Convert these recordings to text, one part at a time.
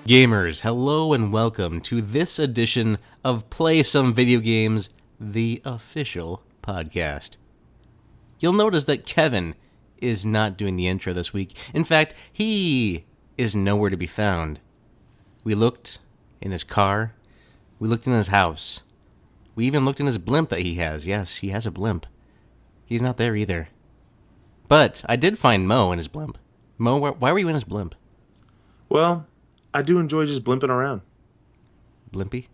Gamers, hello and welcome to this edition of Play Some Video Games, the official podcast. You'll notice that Kevin is not doing the intro this week. In fact, he is nowhere to be found. We looked in his car. We looked in his house. We even looked in his blimp that he has. Yes, he has a blimp. He's not there either. But I did find Mo in his blimp. Mo, why were you in his blimp? Well, I do enjoy just blimping around. Blimpy?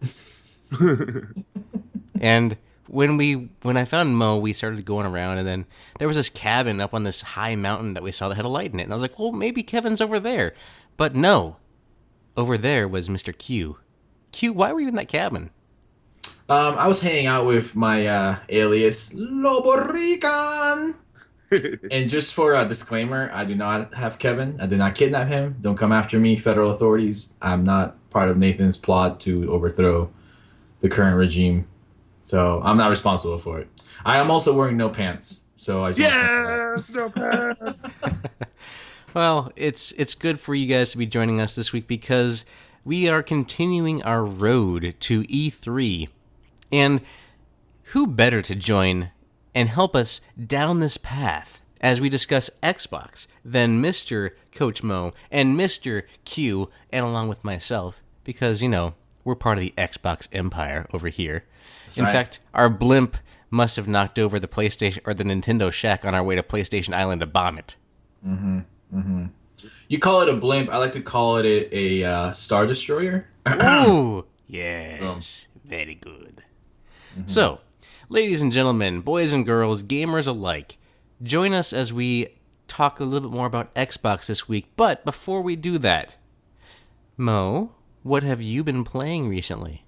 And when I found Mo, we started going around, and then there was this cabin up on this high mountain that we saw that had a light in it. And I was like, well, maybe Kevin's over there. But no. Over there was Mr. Q. Q, why were you in that cabin? I was hanging out with my alias, LOBORICAN. And just for a disclaimer, I do not have Kevin. I did not kidnap him. Don't come after me, federal authorities. I'm not part of Nathan's plot to overthrow the current regime. So I'm not responsible for it. I am also wearing no pants. So I just no pants. Well, it's good for you guys to be joining us this week because we are continuing our road to E3. And who better to join and help us down this path as we discuss Xbox than Mr. Coach Mo and Mr. Q, and along with myself, because, you know, we're part of the Xbox empire over here. That's In fact, our blimp must have knocked over the PlayStation or the Nintendo Shack on our way to PlayStation Island to bomb it. Mm-hmm. Mm-hmm. You call it a blimp. I like to call it a Star Destroyer. Ooh, yes. Very good. Mm-hmm. So, ladies and gentlemen, boys and girls, gamers alike, join us as we talk a little bit more about Xbox this week. But before we do that, Mo, what have you been playing recently?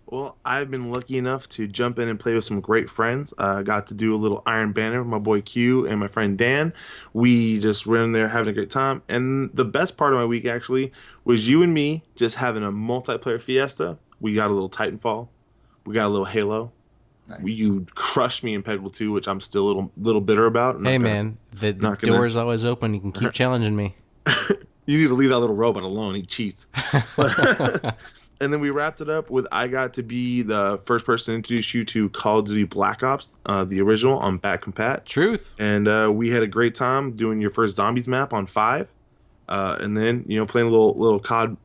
Well, I've been lucky enough to jump in and play with some great friends. I got to do a little Iron Banner with my boy Q and my friend Dan. We just were in there having a great time. And the best part of my week, actually, was you and me just having a multiplayer fiesta. We got a little Titanfall. We got a little Halo. Nice. You crushed me in Peggle 2, which I'm still a little bitter about. Hey, man, the door is always open. You can keep challenging me. You need to leave that little robot alone. He cheats. And then we wrapped it up with I got to be the first person to introduce you to Call of Duty Black Ops, the original on Bat Compat. Truth. And we had a great time doing your first Zombies map on 5. And then, you know, playing a little COD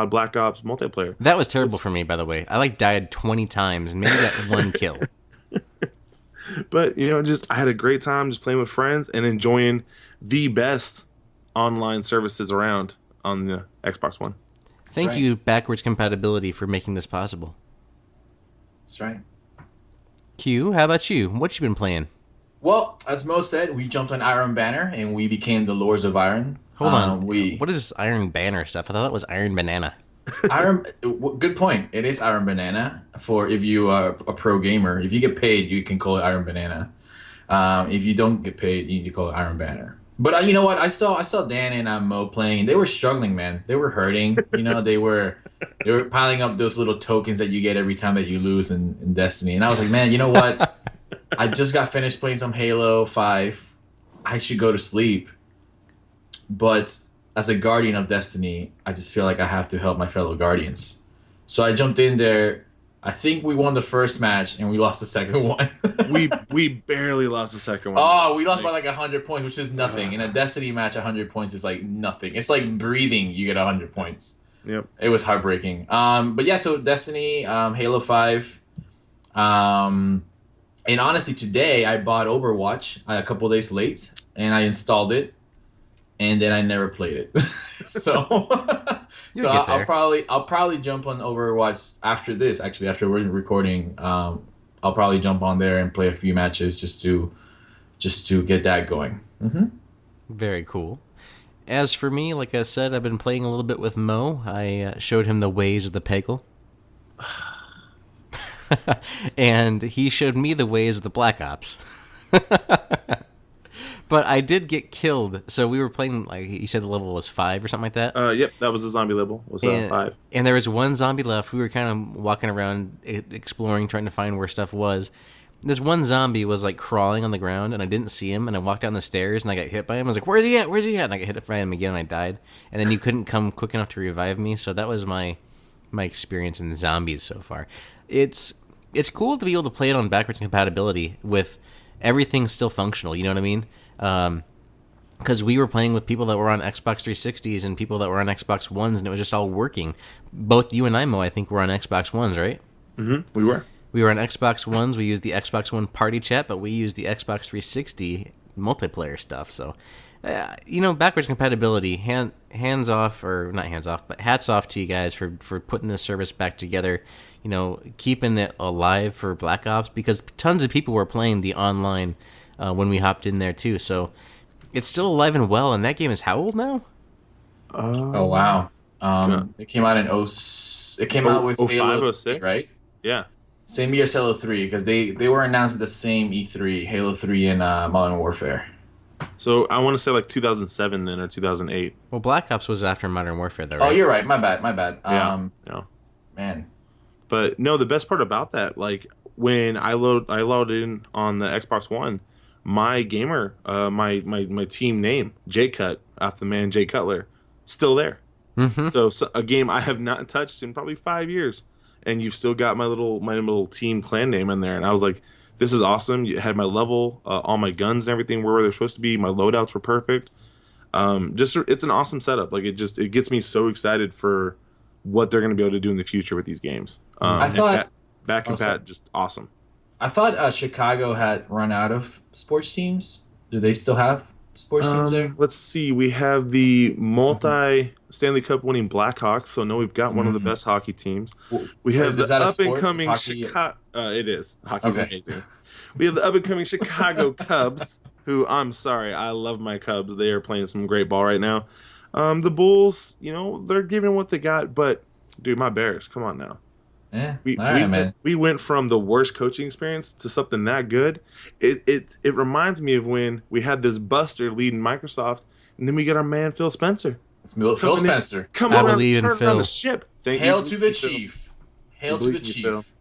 Black Ops multiplayer. That was terrible for me, by the way. I died 20 times and maybe got one kill. But, you know, I had a great time just playing with friends and enjoying the best online services around on the Xbox One. Thank you, backwards compatibility, for making this possible. That's right. Q, how about you? What you been playing? Well, as Mo said, we jumped on Iron Banner and we became the Lords of Iron. Hold on. What is this Iron Banner stuff? I thought it was Iron Banana. Good point. It is Iron Banana for if you are a pro gamer. If you get paid, you can call it Iron Banana. If you don't get paid, you need to call it Iron Banner. But you know what? I saw Dan and Mo playing. They were struggling, man. They were hurting. You know, they were piling up those little tokens that you get every time that you lose in Destiny. And I was like, man, you know what? I just got finished playing some Halo 5. I should go to sleep. But as a guardian of Destiny, I just feel like I have to help my fellow guardians. So I jumped in there. I think we won the first match and we lost the second one. we barely lost the second one. Oh, we lost by 100 points, which is nothing. In a Destiny match, 100 points is like nothing. It's like breathing. You get 100 points. Yep. It was heartbreaking. But yeah, so Destiny, Halo 5. And honestly, today I bought Overwatch a couple days late and I installed it. And then I never played it. So I'll probably jump on Overwatch after this. Actually, after we're recording, I'll probably jump on there and play a few matches just to get that going. Mm-hmm. Very cool. As for me, like I said, I've been playing a little bit with Mo. I showed him the ways of the Peggle. And he showed me the ways of the Black Ops. But I did get killed, so we were playing, like you said the level was 5 or something like that? Yep, that was the zombie level, was 5. And there was one zombie left. We were kind of walking around, exploring, trying to find where stuff was. this one zombie was like crawling on the ground, and I didn't see him, and I walked down the stairs, and I got hit by him. I was like, "Where's he at? Where's he at?" And I got hit by him again, and I died. And then you couldn't come quick enough to revive me, so that was my experience in zombies so far. It's cool to be able to play it on backwards compatibility with everything still functional. You know what I mean? Because we were playing with people that were on Xbox 360s and people that were on Xbox Ones, and it was just all working. Both you and I, Mo, I think, were on Xbox Ones, right? Mm-hmm. We were. We were on Xbox Ones. We used the Xbox One party chat, but we used the Xbox 360 multiplayer stuff. So, backwards compatibility, hands off, or not hands off, but hats off to you guys for putting this service back together, keeping it alive for Black Ops, because tons of people were playing the online when we hopped in there too. So it's still alive and well, and that game is how old now? Oh, wow. It came out it came out with Halo 3, right? Yeah. Same year as Halo 3, because they were announced at the same E3, Halo 3 and Modern Warfare. So I want to say like 2007 then, or 2008. Well, Black Ops was after Modern Warfare, though, right? Oh, you're right. My bad. Yeah. Man. But no, the best part about that, like when I loaded in on the Xbox One, my gamer, my team name, J-Cut, after the man Jay Cutler, still there. Mm-hmm. So a game I have not touched in probably 5 years, and you've still got my little team clan name in there. And I was like, this is awesome. You had my level, all my guns and everything were where they're supposed to be. My loadouts were perfect. It's an awesome setup. Like it gets me so excited for what they're going to be able to do in the future with these games. I thought back and Pat, just awesome. I thought Chicago had run out of sports teams. Do they still have sports teams there? Let's see. We have the Stanley Cup winning Blackhawks. So no, we've got one of the best hockey teams. We have the up and coming Chicago. It is. Hockey's amazing. We have the up and coming Chicago Cubs, who I'm sorry, I love my Cubs. They are playing some great ball right now. The Bulls, they're giving what they got, but dude, my Bears, come on now. Yeah, man. We went from the worst coaching experience to something that good. It reminds me of when we had this buster leading Microsoft, and then we get our man Phil Spencer. It's Phil Spencer. Come on, turn around the ship. Hail to the chief. Hail to the chief.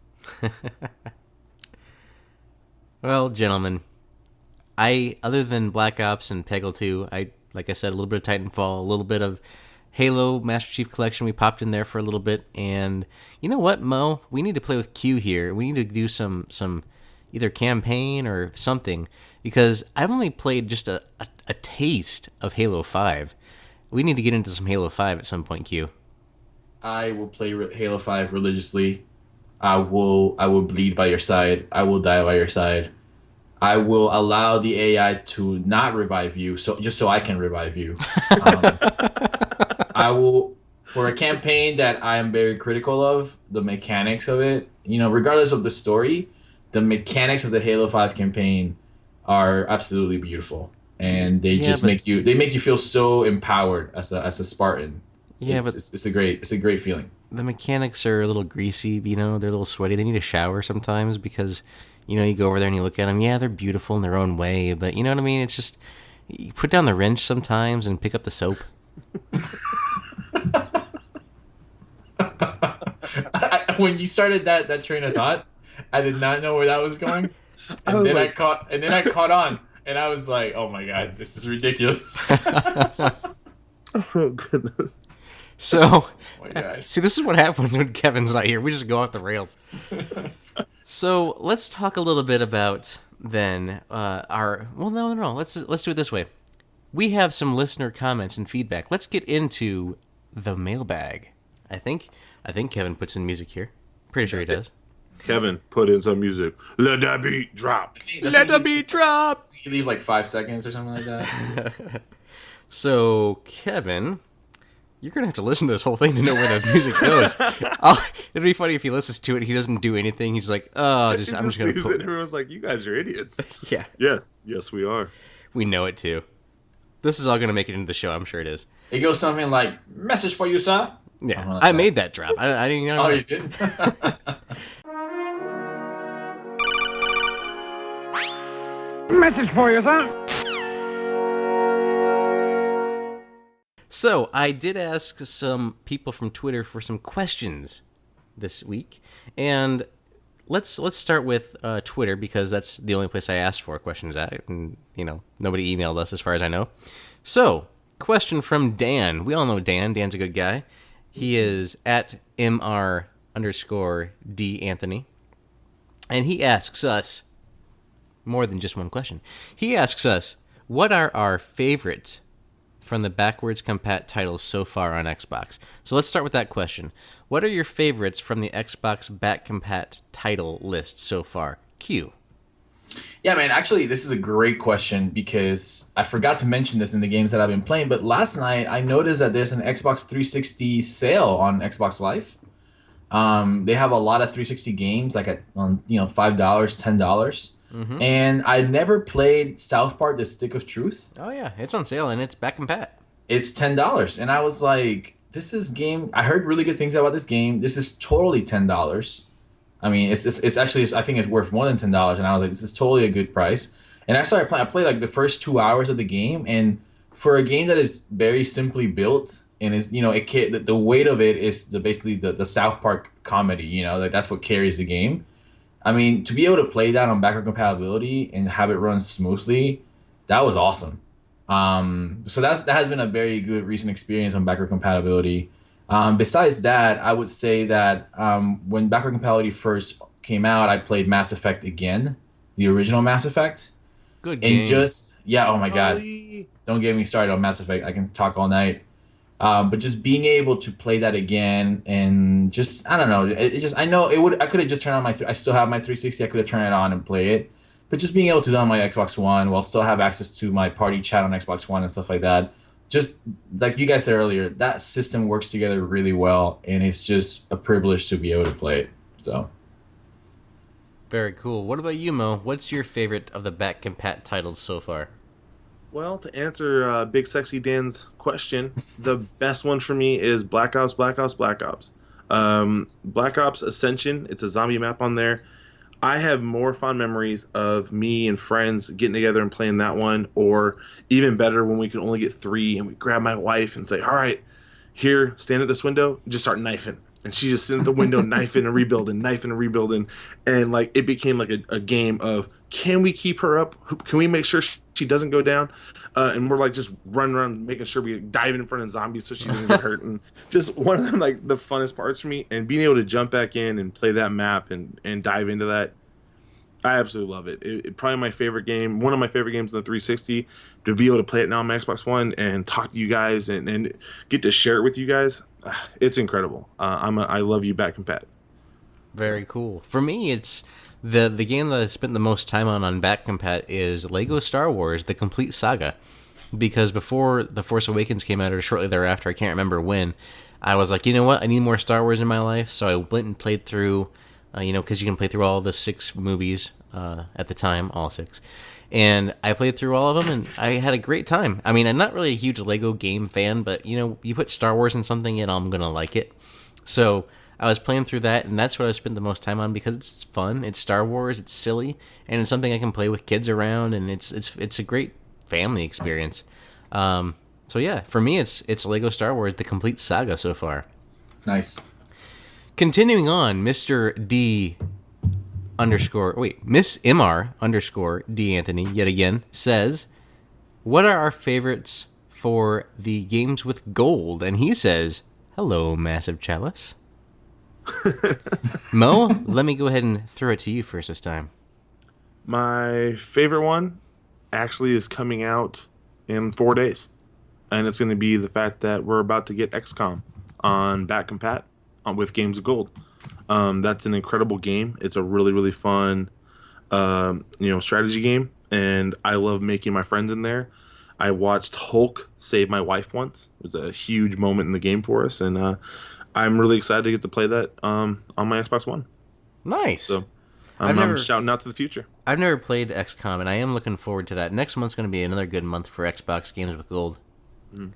Well, gentlemen, other than Black Ops and Peggle 2, like I said, a little bit of Titanfall, a little bit of Halo Master Chief Collection. We popped in there for a little bit, and you know what, Mo? We need to play with Q here. We need to do some either campaign or something, because I've only played just a taste of Halo 5. We need to get into some Halo 5 at some point, Q. I will play Halo 5 religiously. I will bleed by your side. I will die by your side. I will allow the AI to not revive you, just so I can revive you. I will, for a campaign that I am very critical of, the mechanics of it, regardless of the story, the mechanics of the Halo 5 campaign are absolutely beautiful. And they make you feel so empowered as a Spartan. Yeah, it's a great feeling. The mechanics are a little greasy, they're a little sweaty. They need a shower sometimes because, you go over there and you look at them. Yeah, they're beautiful in their own way, but you know what I mean? It's just, you put down the wrench sometimes and pick up the soap. When you started that train of thought, I did not know where that was going. And then I caught on, and I was like, oh my god, this is ridiculous. Oh goodness. So, see, this is what happens when Kevin's not here. We just go off the rails. So let's talk a little bit about then no. Let's do it this way. We have some listener comments and feedback. Let's get into the mailbag. I think Kevin puts in music here. Pretty sure he does. Kevin, put in some music. Let that beat drop. Let the beat drop. You leave like 5 seconds or something like that. So, Kevin, you're going to have to listen to this whole thing to know where the music goes. It'd be funny if he listens to it and he doesn't do anything. He's like, I'm just going to put it. Everyone's like, you guys are idiots. Yeah. Yes, we are. We know it too. This is all going to make it into the show. I'm sure it is. It goes something like, message for you, sir. Yeah, like I made that drop. I didn't know. Oh, you did? Message for you, sir. So, I did ask some people from Twitter for some questions this week, and let's start with Twitter, because that's the only place I asked for questions at, and nobody emailed us as far as I know. So, question from Dan. We all know Dan. Dan's a good guy. He is at MR_D Anthony, and he asks us more than just one question. He asks us, what are our favorites from the backwards compat titles so far on Xbox? So let's start with that question. What are your favorites from the Xbox back compat title list so far? Q. Yeah, man, actually, this is a great question because I forgot to mention this in the games that I've been playing, but last night I noticed that there's an Xbox 360 sale on Xbox Live. They have a lot of 360 games, like on $5, $10. Mm-hmm. And I never played South Park: The Stick of Truth. Oh yeah, it's on sale and it's back compat. It's $10, and I was like, this is game. I heard really good things about this game. This is totally $10. I mean, it's actually, I think it's worth more than $10, and I was like, this is totally a good price. And I started playing. I played like the first 2 hours of the game, and for a game that is very simply built and is the weight of it is basically the South Park comedy. Like that's what carries the game. I mean, to be able to play that on backward compatibility and have it run smoothly, that was awesome. So that has been a very good recent experience on backward compatibility. Besides that, I would say that when backward compatibility first came out, I played Mass Effect again, the original Mass Effect. Good game. And oh my God, don't get me started on Mass Effect. I can talk all night. But just being able to play that again and just, I don't know, I could have just turned on I still have my 360, I could have turned it on and play it. But just being able to do it on my Xbox One while still have access to my party chat on Xbox One and stuff like that, just like you guys said earlier, that system works together really well, and it's just a privilege to be able to play it. So. Very cool. What about you, Mo? What's your favorite of the back compat titles so far? Well, to answer Big Sexy Dan's question, the best one for me is Black Ops. Black Ops Ascension. It's a zombie map on there. I have more fond memories of me and friends getting together and playing that one, or even better when we could only get 3 and we grab my wife and say, all right, here, stand at this window, and just start knifing. And she just sitting at the window knifing and rebuilding. And like it became like a game of, can we keep her up? Can we make sure she doesn't go down? And we're like just running around making sure we dive in front of zombies so she doesn't get hurt. And just one of them, like the funnest parts for me. And being able to jump back in and play that map and dive into that, I absolutely love it. It probably my favorite game, one of my favorite games on the 360. To be able to play it now on my Xbox One and talk to you guys and get to share it with you guys, it's incredible. I love you back compat. Very cool. For me, it's the game that I spent the most time on back compat is Lego Star Wars: The Complete Saga, because before The Force Awakens came out or shortly thereafter, I can't remember when, I was like, you know what, I need more Star Wars in my life, so I went and played through, because you can play through all the 6 movies at the time, all 6. And I played through all of them, and I had a great time. I mean, I'm not really a huge Lego game fan, but, you put Star Wars in something, and I'm going to like it. So I was playing through that, and that's what I spent the most time on because it's fun, it's Star Wars, it's silly, and it's something I can play with kids around, and it's a great family experience. So yeah, for me, it's Lego Star Wars: The Complete Saga so far. Nice. Continuing on, Miss MR_D Anthony yet again says, what are our favorites for the games with gold? And he says, hello, Massive Chalice. Mo, let me go ahead and throw it to you first this time. My favorite one actually is coming out in 4 days. And it's going to be the fact that we're about to get XCOM on back compat with Games of Gold. That's an incredible game. It's a really, really fun, strategy game, and I love making my friends in there. I watched Hulk save my wife once. It was a huge moment in the game for us, and I'm really excited to get to play that on my Xbox One. Nice. So I'm shouting out to the future. I've never played XCOM, and I am looking forward to that. Next month's going to be another good month for Xbox Games with Gold. Mm.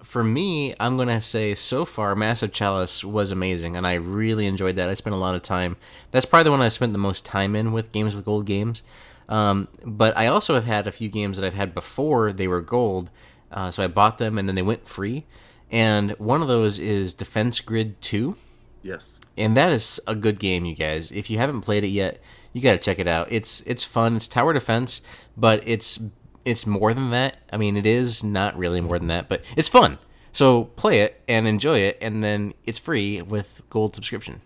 For me, I'm going to say so far, Massive Chalice was amazing, and I really enjoyed that. I spent a lot of time. That's probably the one I spent the most time in with Games with Gold games. But I also have had a few games that I've had before they were gold, so I bought them, and then they went free. And one of those is Defense Grid 2. Yes. And that is a good game, you guys. If you haven't played it yet, you got to check it out. It's fun. It's tower defense, but it's more than that. I mean, it is not really more than that, but it's fun. So play it and enjoy it, and then it's free with gold subscription.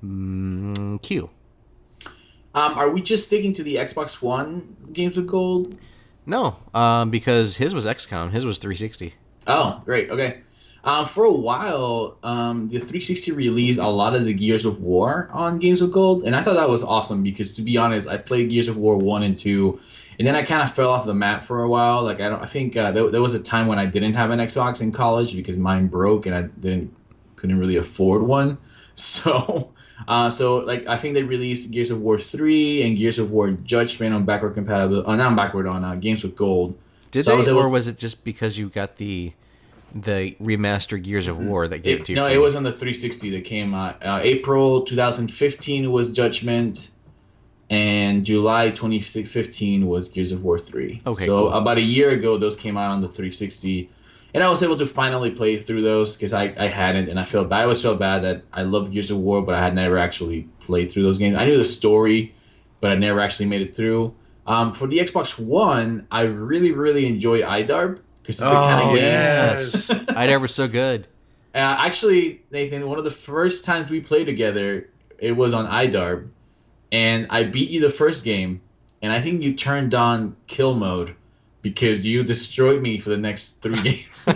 Q. Are we just sticking to the Xbox One games with gold? No, because his was XCOM. His was 360. Oh, great. Okay. For a while, the 360 released a lot of the Gears of War on Games with Gold, and I thought that was awesome because, to be honest, I played Gears of War 1 and 2, and then I kind of fell off the map for a while. Like I think there was a time when I didn't have an Xbox in college because mine broke and I couldn't really afford one. So, I think they released Gears of War 3 and Gears of War Judgment on backward compatible, not backward on Games with Gold. Did so they, or was it just because you got the remastered Gears of War that gave it to you? No, it was on the 360 that came out. April 2015 was Judgment, and July 2015 was Gears of War 3. Okay, so cool. About a year ago, those came out on the 360, and I was able to finally play through those because I hadn't, and I always felt bad that I loved Gears of War, but I had never actually played through those games. I knew the story, but I never actually made it through. For the Xbox One, I really, really enjoyed iDarb. Because it's the kind of game. Yes. iDarb was so good. Actually, Nathan, one of the first times we played together, it was on iDarb, and I beat you the first game, and I think you turned on kill mode because you destroyed me for the next 3 games.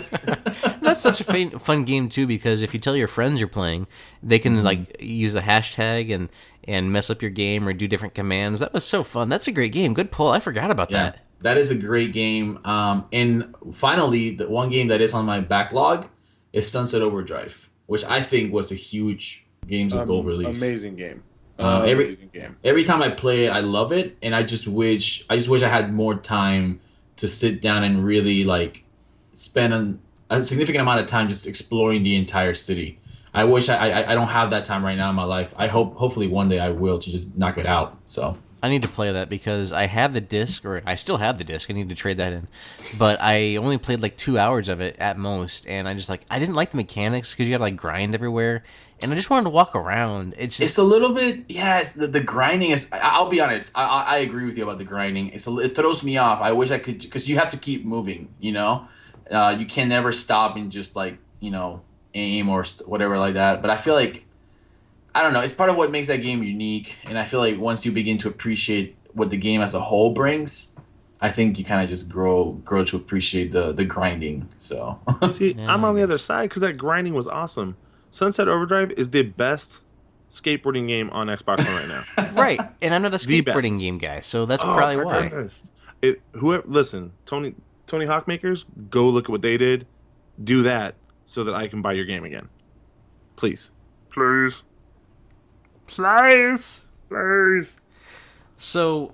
That's such a fun game too, because if you tell your friends you're playing, they can like use the hashtag and mess up your game or do different commands. That was so fun. That's a great game. Good pull. I forgot about that. That is a great game. And finally, the one game that is on my backlog is Sunset Overdrive, which I think was a huge Games with Gold release. Amazing game. Amazing game. Every time I play it, I love it, and I just wish I had more time to sit down and really like spend a significant amount of time just exploring the entire city. I wish I don't have that time right now in my life. Hopefully one day I will to just knock it out. So. I need to play that because I had the disc, or I still have the disc. I need to trade that in. But I only played like 2 hours of it at most, and I didn't like the mechanics because you got to like grind everywhere, and I just wanted to walk around. It's a little bit, yes. The grinding is. I'll be honest. I agree with you about the grinding. It throws me off. I wish I could, because you have to keep moving. You know, you can never stop and just like aim or whatever like that. But I feel like. I don't know. It's part of what makes that game unique, and I feel like once you begin to appreciate what the game as a whole brings, I think you kind of just grow to appreciate the grinding. So see, I'm on the other side because that grinding was awesome. Sunset Overdrive is the best skateboarding game on Xbox One right now. Right, and I'm not a skateboarding game guy, so that's probably why. Listen, Tony Hawk makers, go look at what they did. Do that so that I can buy your game again, please. Please. So,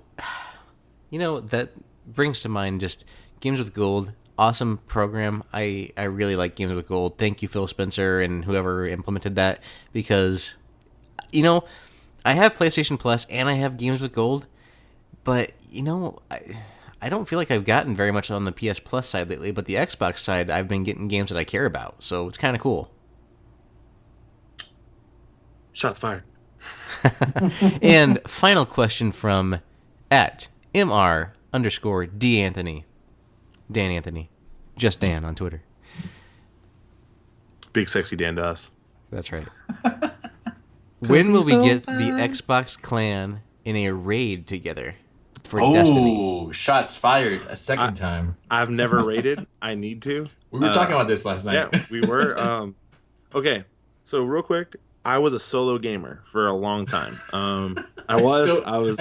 that brings to mind just Games with Gold. Awesome program. I really like Games with Gold. Thank you, Phil Spencer, and whoever implemented that, because, I have PlayStation Plus and I have Games with Gold, but, I don't feel like I've gotten very much on the PS Plus side lately, but the Xbox side, I've been getting games that I care about, so it's kind of cool. Shots fired. And final question from @MR_DAnthony. Dan Anthony. Just Dan on Twitter. Big sexy Dan to us. That's right. When will we get the Xbox clan in a raid together for Destiny? Oh, shots fired a second time. I've never raided. I need to. We were talking about this last night. Yeah, we were. Okay, so real quick. I was a solo gamer for a long time. I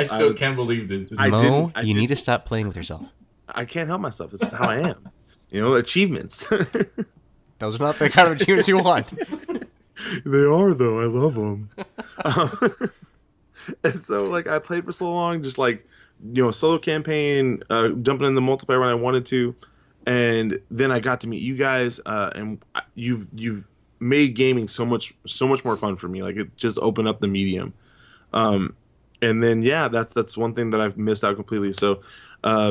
still can't believe this. You need to stop playing with yourself. I can't help myself. This is how I am. Achievements. Those are not the kind of achievements you want. They are, though. I love them. And so, I played for so long, just solo campaign, jumping in the multiplayer when I wanted to, and then I got to meet you guys, and you've made gaming so much more fun for me. It just opened up the medium. And then that's one thing that I've missed out completely. So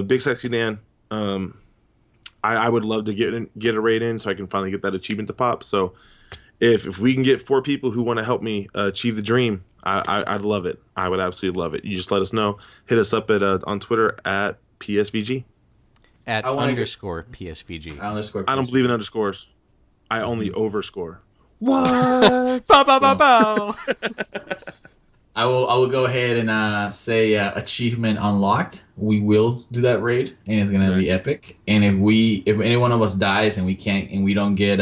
Big Sexy Dan, I would love to get a raid in so I can finally get that achievement to pop. So if we can get 4 people who want to help me achieve the dream, I'd love it. I would absolutely love it. You just let us know. Hit us up at on Twitter at PSVG. At underscore PSVG. Underscore I don't PSVG. believe in underscores. I only overscore. What? Bow, bow, bow, bow. I will go ahead and say achievement unlocked. We will do that raid, and it's gonna be epic. And if any one of us dies and we don't get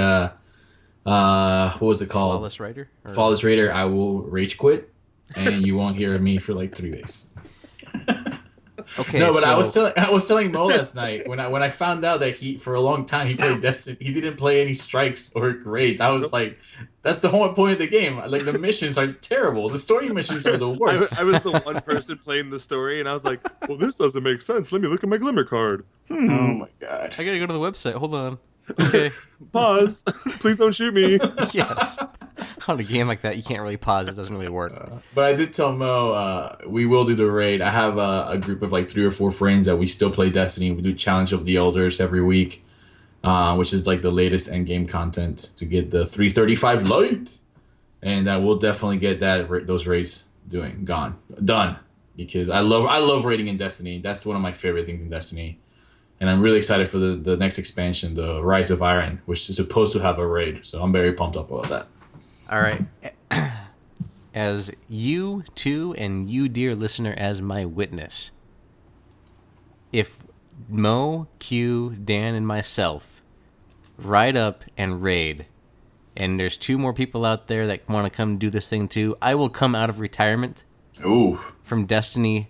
what was it called? Flawless Rider? Flawless Raider, I will rage quit, and you won't hear me for like 3 days. Okay, No, but so I was telling Mo last night when I found out that he for a long time he played Destiny. He didn't play any strikes or raids. I was like, that's the whole point of the game. Like the missions are terrible. The story missions are the worst. I was the one person playing the story, and I was like, well, this doesn't make sense. Let me look at my Glimmer card. Oh my god. I gotta go to the website. Hold on. Okay. Pause. Please don't shoot me. Yes. On a game like that, you can't really pause. It doesn't really work. But I did tell Mo we will do the raid. I have a group of like 3 or 4 friends that we still play Destiny. We do Challenge of the Elders every week, which is like the latest endgame content to get the 335 light, and we'll definitely get those raids done because I love raiding in Destiny. That's one of my favorite things in Destiny. And I'm really excited for the next expansion, the Rise of Iron, which is supposed to have a raid. So I'm very pumped up about that. All right. As you two and you, dear listener, as my witness, if Mo, Q, Dan, and myself ride up and raid, and there's 2 more people out there that want to come do this thing too, I will come out of retirement from Destiny,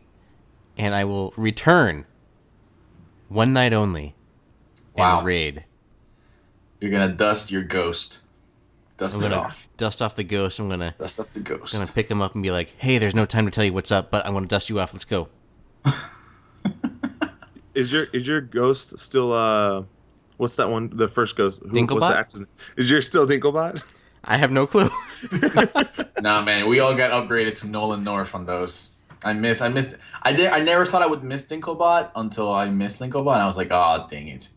and I will return one night only and raid. You're going to dust your ghost. Dust it off. Dust off the ghost. I'm gonna dust off the ghost. Gonna pick him up and be like, "Hey, there's no time to tell you what's up, but I'm gonna dust you off. Let's go." Is your ghost still what's that one? The first ghost. Dinklebot? What's the actor? Is yours still Dinklebot? I have no clue. Nah, man, we all got upgraded to Nolan North on those. I never thought I would miss Dinklebot until I missed Dinklebot, and I was like, oh, dang it.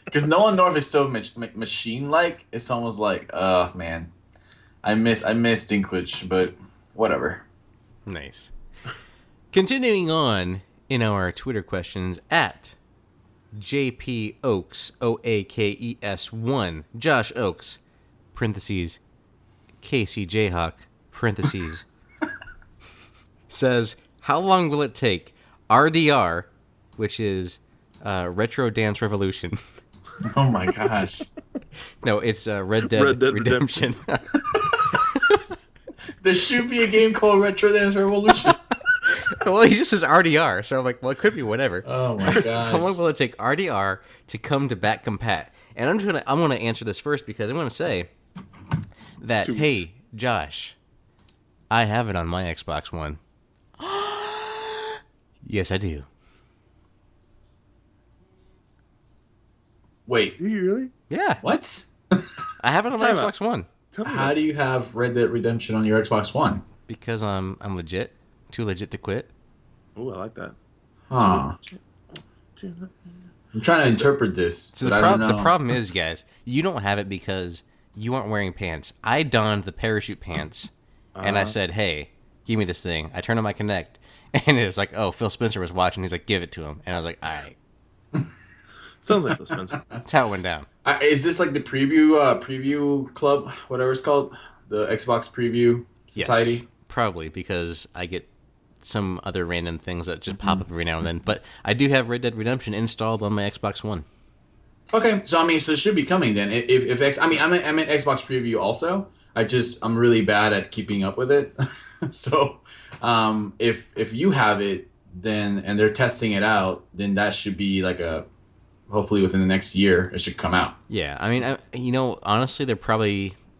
Because Nolan North is so machine-like, it's almost like, oh, man. I miss Dinklage, but whatever. Nice. Continuing on in our Twitter questions at JP Oaks, OAKES1, Josh Oaks, parentheses, Casey Jayhawk, parentheses, says, how long will it take RDR, which is Retro Dance Revolution? Oh my gosh. No, it's Red Dead Redemption. There should be a game called Retro Dance Revolution. Well, he just says RDR, so I'm like, well, it could be whatever. Oh my gosh. How long will it take RDR to come to back compat? And I'm gonna answer this first because I'm gonna say that, hey, Josh, I have it on my Xbox One. Yes, I do. Wait. Do you really? Yeah. What? I have it on my Xbox One. How do you have Red Dead Redemption on your Xbox One? Because I'm legit. Too legit to quit. Oh, I like that. Huh. I'm trying to interpret this, So but I don't know. the problem is, guys, you don't have it because you aren't wearing pants. I donned the parachute pants, and I said, hey, give me this thing. I turned on my Kinect, and it was like, oh, Phil Spencer was watching. He's like, give it to him. And I was like, all right. Sounds like Phil Spencer. That's how it went down. Is this like the preview club, whatever it's called? The Xbox Preview Society? Yes, probably, because I get some other random things that just pop up every now and then. But I do have Red Dead Redemption installed on my Xbox One. Okay, so so it should be coming then. I'm in Xbox Preview also. I'm really bad at keeping up with it. So, if you have it, then and they're testing it out, then that should be like hopefully within the next year it should come out. Yeah, I mean, honestly,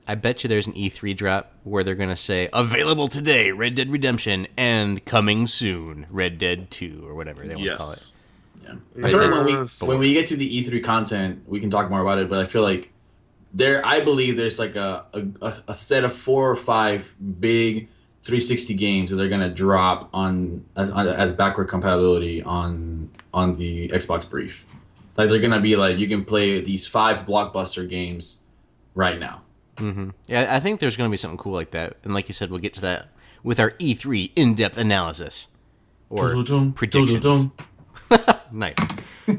I bet you there's an E3 drop where they're gonna say available today, Red Dead Redemption, and coming soon, Red Dead 2 or whatever they want to call it. Yeah. I feel like when we get to the E3 content, we can talk more about it. But I feel like I believe there's like a set of 4 or 5 big 360 games that they're gonna drop on as backward compatibility on the Xbox Brief. Like they're gonna be like you can play these 5 blockbuster games right now. Yeah, I think there's going to be something cool like that. And like you said, we'll get to that with our E3 in-depth analysis. Or predictions. Nice.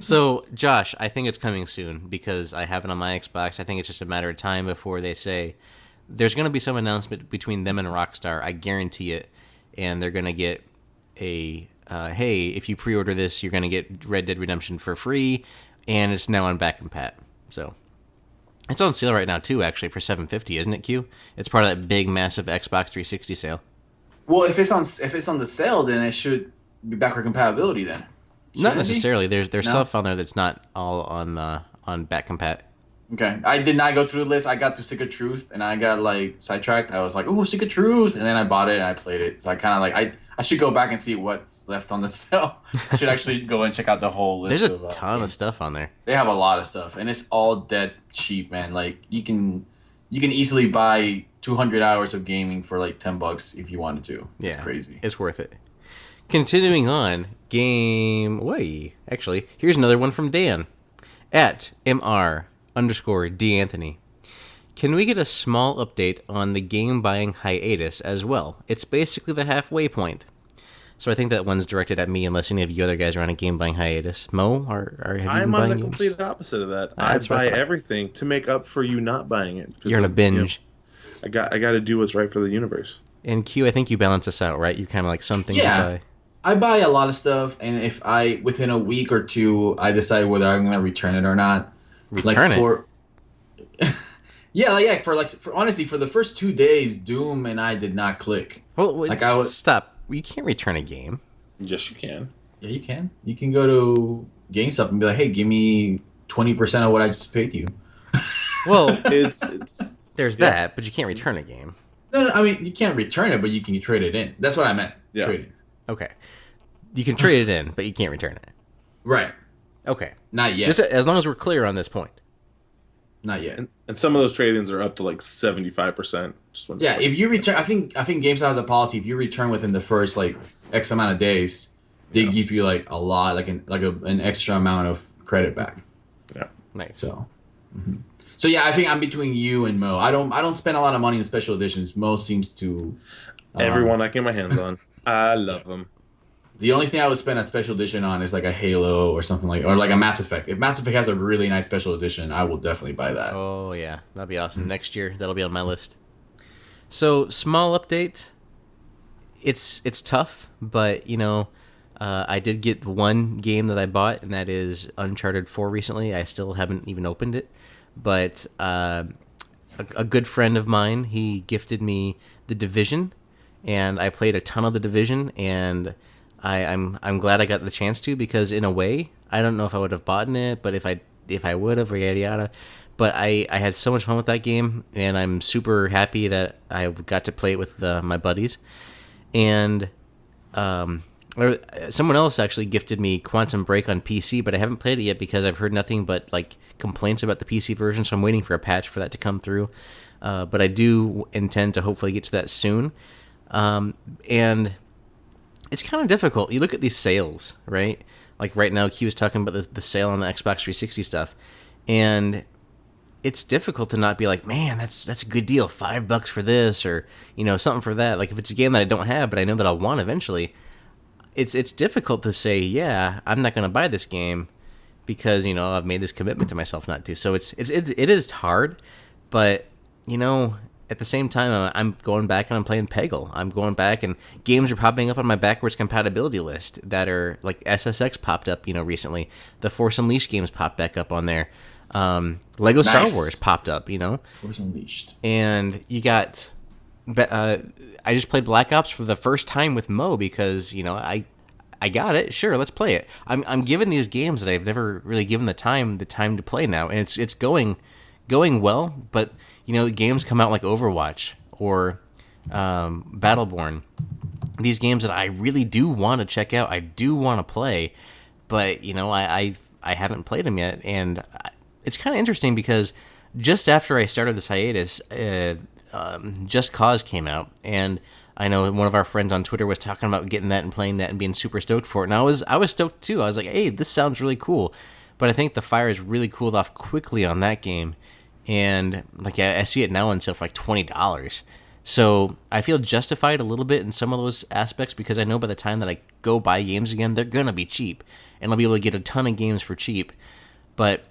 So, Josh, I think it's coming soon because I have it on my Xbox. I think it's just a matter of time before they say there's going to be some announcement between them and Rockstar. I guarantee it. And they're going to get a, hey, if you pre-order this, you're going to get Red Dead Redemption for free. And it's now on back and pat. So, it's on sale right now, too, actually, for $750, isn't it, Q? It's part of that big, massive Xbox 360 sale. Well, if it's on the sale, then it should be backward compatibility then. Not necessarily. There's stuff on there that's not all on back compat. Okay, I did not go through the list. I got to Stick of Truth and I got like sidetracked. I was like, "Ooh, Stick of Truth," and then I bought it and I played it. So I kind of like I should go back and see what's left on the sale. I should actually go and check out the whole list. There's a ton of stuff on there. They have a lot of stuff, and it's all dead cheap, man. Like you can easily buy 200 hours of gaming for like $10 if you wanted to. It's crazy. It's worth it. Continuing on, actually, here's another one from Dan at MR_D'Anthony. Can we get a small update on the game buying hiatus as well? It's basically the halfway point. So I think that one's directed at me, unless any of you other guys are on a game buying hiatus. Mo, have you been I'm buying on the games? complete opposite of that. I buy everything to make up for you not buying it. You're on a binge. I got to do what's right for the universe. And Q, I think you balance us out, right? You kind of like some things you buy. I buy a lot of stuff, and if within a week or two, I decide whether I'm gonna return it or not. For honestly, for the first 2 days, Doom and I did not click. Well, stop. You can't return a game. Yes, you can. Yeah, you can. You can go to GameStop and be like, "Hey, give me 20% of what I just paid you." Well, it's there's that, but you can't return a game. No, I mean you can't return it, but you can trade it in. That's what I meant. Yeah. Trade it. Okay. You can trade it in, but you can't return it. Right. Okay. Not yet. Just as long as we're clear on this point. Not yet. And some of those trade-ins are up to like 75%. Yeah, if you return, I think GameStop has a policy. If you return within the first like X amount of days, they give you like a lot, like an extra amount of credit back. Yeah. Nice. So. Mm-hmm. So yeah, I think I'm between you and Mo. I don't spend a lot of money in special editions. Mo seems to. Everyone I get my hands on, I love them. The only thing I would spend a special edition on is like a Halo or something or like a Mass Effect. If Mass Effect has a really nice special edition, I will definitely buy that. Oh yeah, that'd be awesome. Next year, that'll be on my list. So small update. It's tough, but I did get one game that I bought, and that is Uncharted 4 recently. I still haven't even opened it, but a good friend of mine, he gifted me The Division, and I played a ton of The Division, and I'm glad I got the chance to, because in a way, I don't know if I would have bought it, but if I would have, yada yada. But I had so much fun with that game, and I'm super happy that I got to play it with my buddies. And someone else actually gifted me Quantum Break on PC, but I haven't played it yet because I've heard nothing but like complaints about the PC version, so I'm waiting for a patch for that to come through. But I do intend to hopefully get to that soon. And it's kind of difficult. You look at these sales, right? Like right now, Q was talking about the sale on the Xbox 360 stuff, and it's difficult to not be like, man, that's a good deal, $5 for this, or something for that. Like if it's a game that I don't have, but I know that I'll want eventually, it's difficult to say, yeah, I'm not going to buy this game because I've made this commitment to myself not to. So it is hard, but at the same time, I'm going back and I'm playing Peggle. I'm going back, and games are popping up on my backwards compatibility list that are like SSX popped up, recently. The Force Unleashed games popped back up on there. Lego Star Wars popped up, Force Unleashed. And you got. I just played Black Ops for the first time with Mo because I got it. Sure, let's play it. I'm given these games that I've never really given the time to play now, and it's going well, but. Games come out like Overwatch or Battleborn. These games that I really do want to check out, I do want to play, but I haven't played them yet, and it's kind of interesting because just after I started this hiatus, Just Cause came out, and I know one of our friends on Twitter was talking about getting that and playing that and being super stoked for it, and I was stoked too. I was like, hey, this sounds really cool, but I think the fire has really cooled off quickly on that game. and like I see it now on sale for like $20. So I feel justified a little bit in some of those aspects because I know by the time that I go buy games again, they're gonna be cheap, and I'll be able to get a ton of games for cheap. But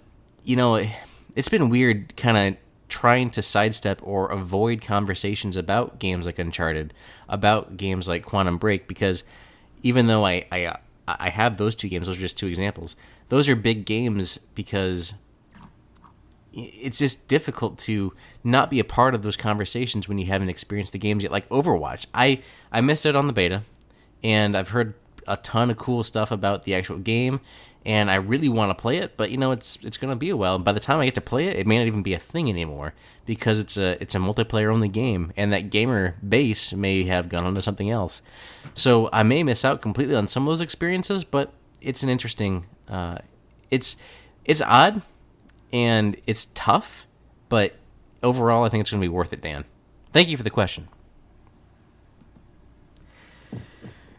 it's been weird, kind of trying to sidestep or avoid conversations about games like Uncharted, about games like Quantum Break, because even though I have those two games, those are just two examples. Those are big games because it's just difficult to not be a part of those conversations when you haven't experienced the games yet. Like Overwatch, I missed it on the beta, and I've heard a ton of cool stuff about the actual game, and I really want to play it, but it's going to be a while. And by the time I get to play it, it may not even be a thing anymore because it's a multiplayer only game, and that gamer base may have gone on to something else. So I may miss out completely on some of those experiences, but it's an interesting. It's odd and it's tough, but overall, I think it's going to be worth it, Dan. Thank you for the question.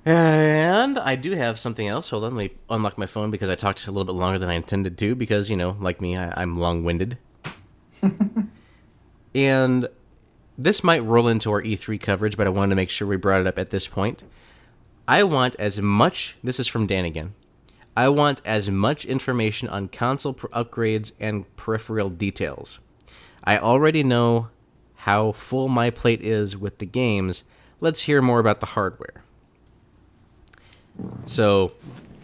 And I do have something else. Hold on, let me unlock my phone because I talked a little bit longer than I intended to because, like me, I'm long-winded. And this might roll into our E3 coverage, but I wanted to make sure we brought it up at this point. I want as much, this is from Dan again, I want as much information on console upgrades and peripheral details. I already know how full my plate is with the games. Let's hear more about the hardware. So,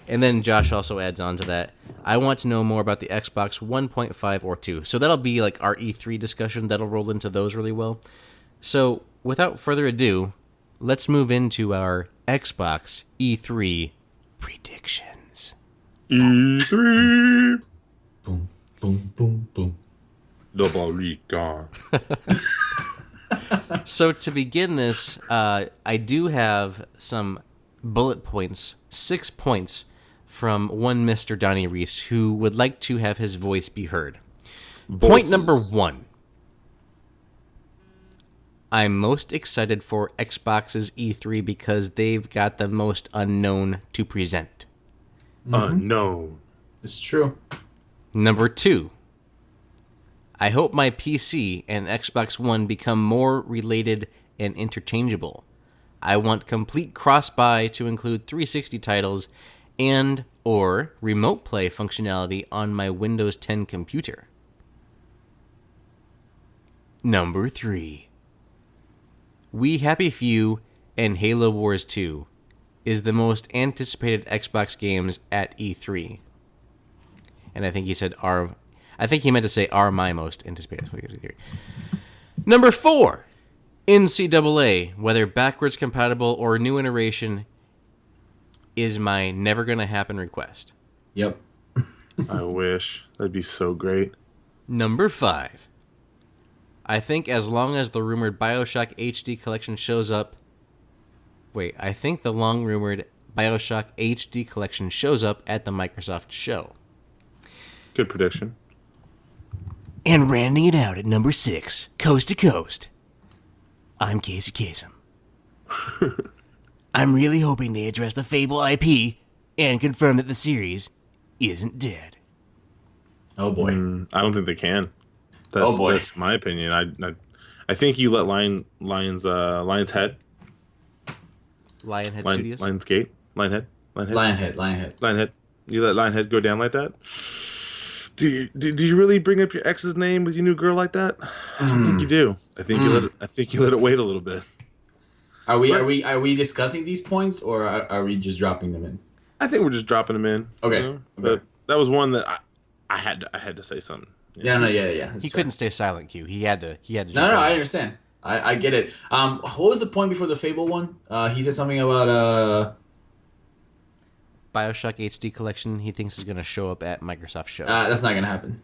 and then Josh also adds on to that, I want to know more about the Xbox 1.5 or 2. So that'll be like our E3 discussion. That'll roll into those really well. So, without further ado, let's move into our Xbox E3 predictions. E3. Boom, boom, boom, boom. LOBORICAN. So to begin this, I do have some bullet points, 6 points from one Mr. Donnie Dies who would like to have his voice be heard. Voices. Point number 1. I'm most excited for Xbox's E3 because they've got the most unknown to present. Unknown. It's true. Number 2. I hope my PC and Xbox One become more related and interchangeable. I want complete cross-buy to include 360 titles and or remote play functionality on my Windows 10 computer. Number 3. We Happy Few and Halo Wars 2 is the most anticipated Xbox games at E3. And I think he said I think he meant to say are my most anticipated. Number 4. NCAA, whether backwards compatible or new iteration, is my never gonna happen request. Yep. I wish. That'd be so great. Number 5. I think as long as the rumored BioShock HD collection shows up... I think the long-rumored BioShock HD collection shows up at the Microsoft show. Good prediction. And rounding it out at number 6, coast to coast, I'm Casey Kasem. I'm really hoping they address the Fable IP and confirm that the series isn't dead. Oh boy. I don't think they can. That's my opinion. I think you let Lionhead Studios? Lionsgate? Lionhead. You let Lionhead go down like that? Do you really bring up your ex's name with your new girl like that? I don't think you do. I think you let it wait a little bit. Are we discussing these points or are we just dropping them in? I think we're just dropping them in. Okay. Okay. But that was one that I had to say something. Yeah. He couldn't stay silent, Q. He had to. No, I understand. I get it. What was the point before the Fable one? He said something about BioShock HD collection he thinks is going to show up at Microsoft show. That's not going to happen.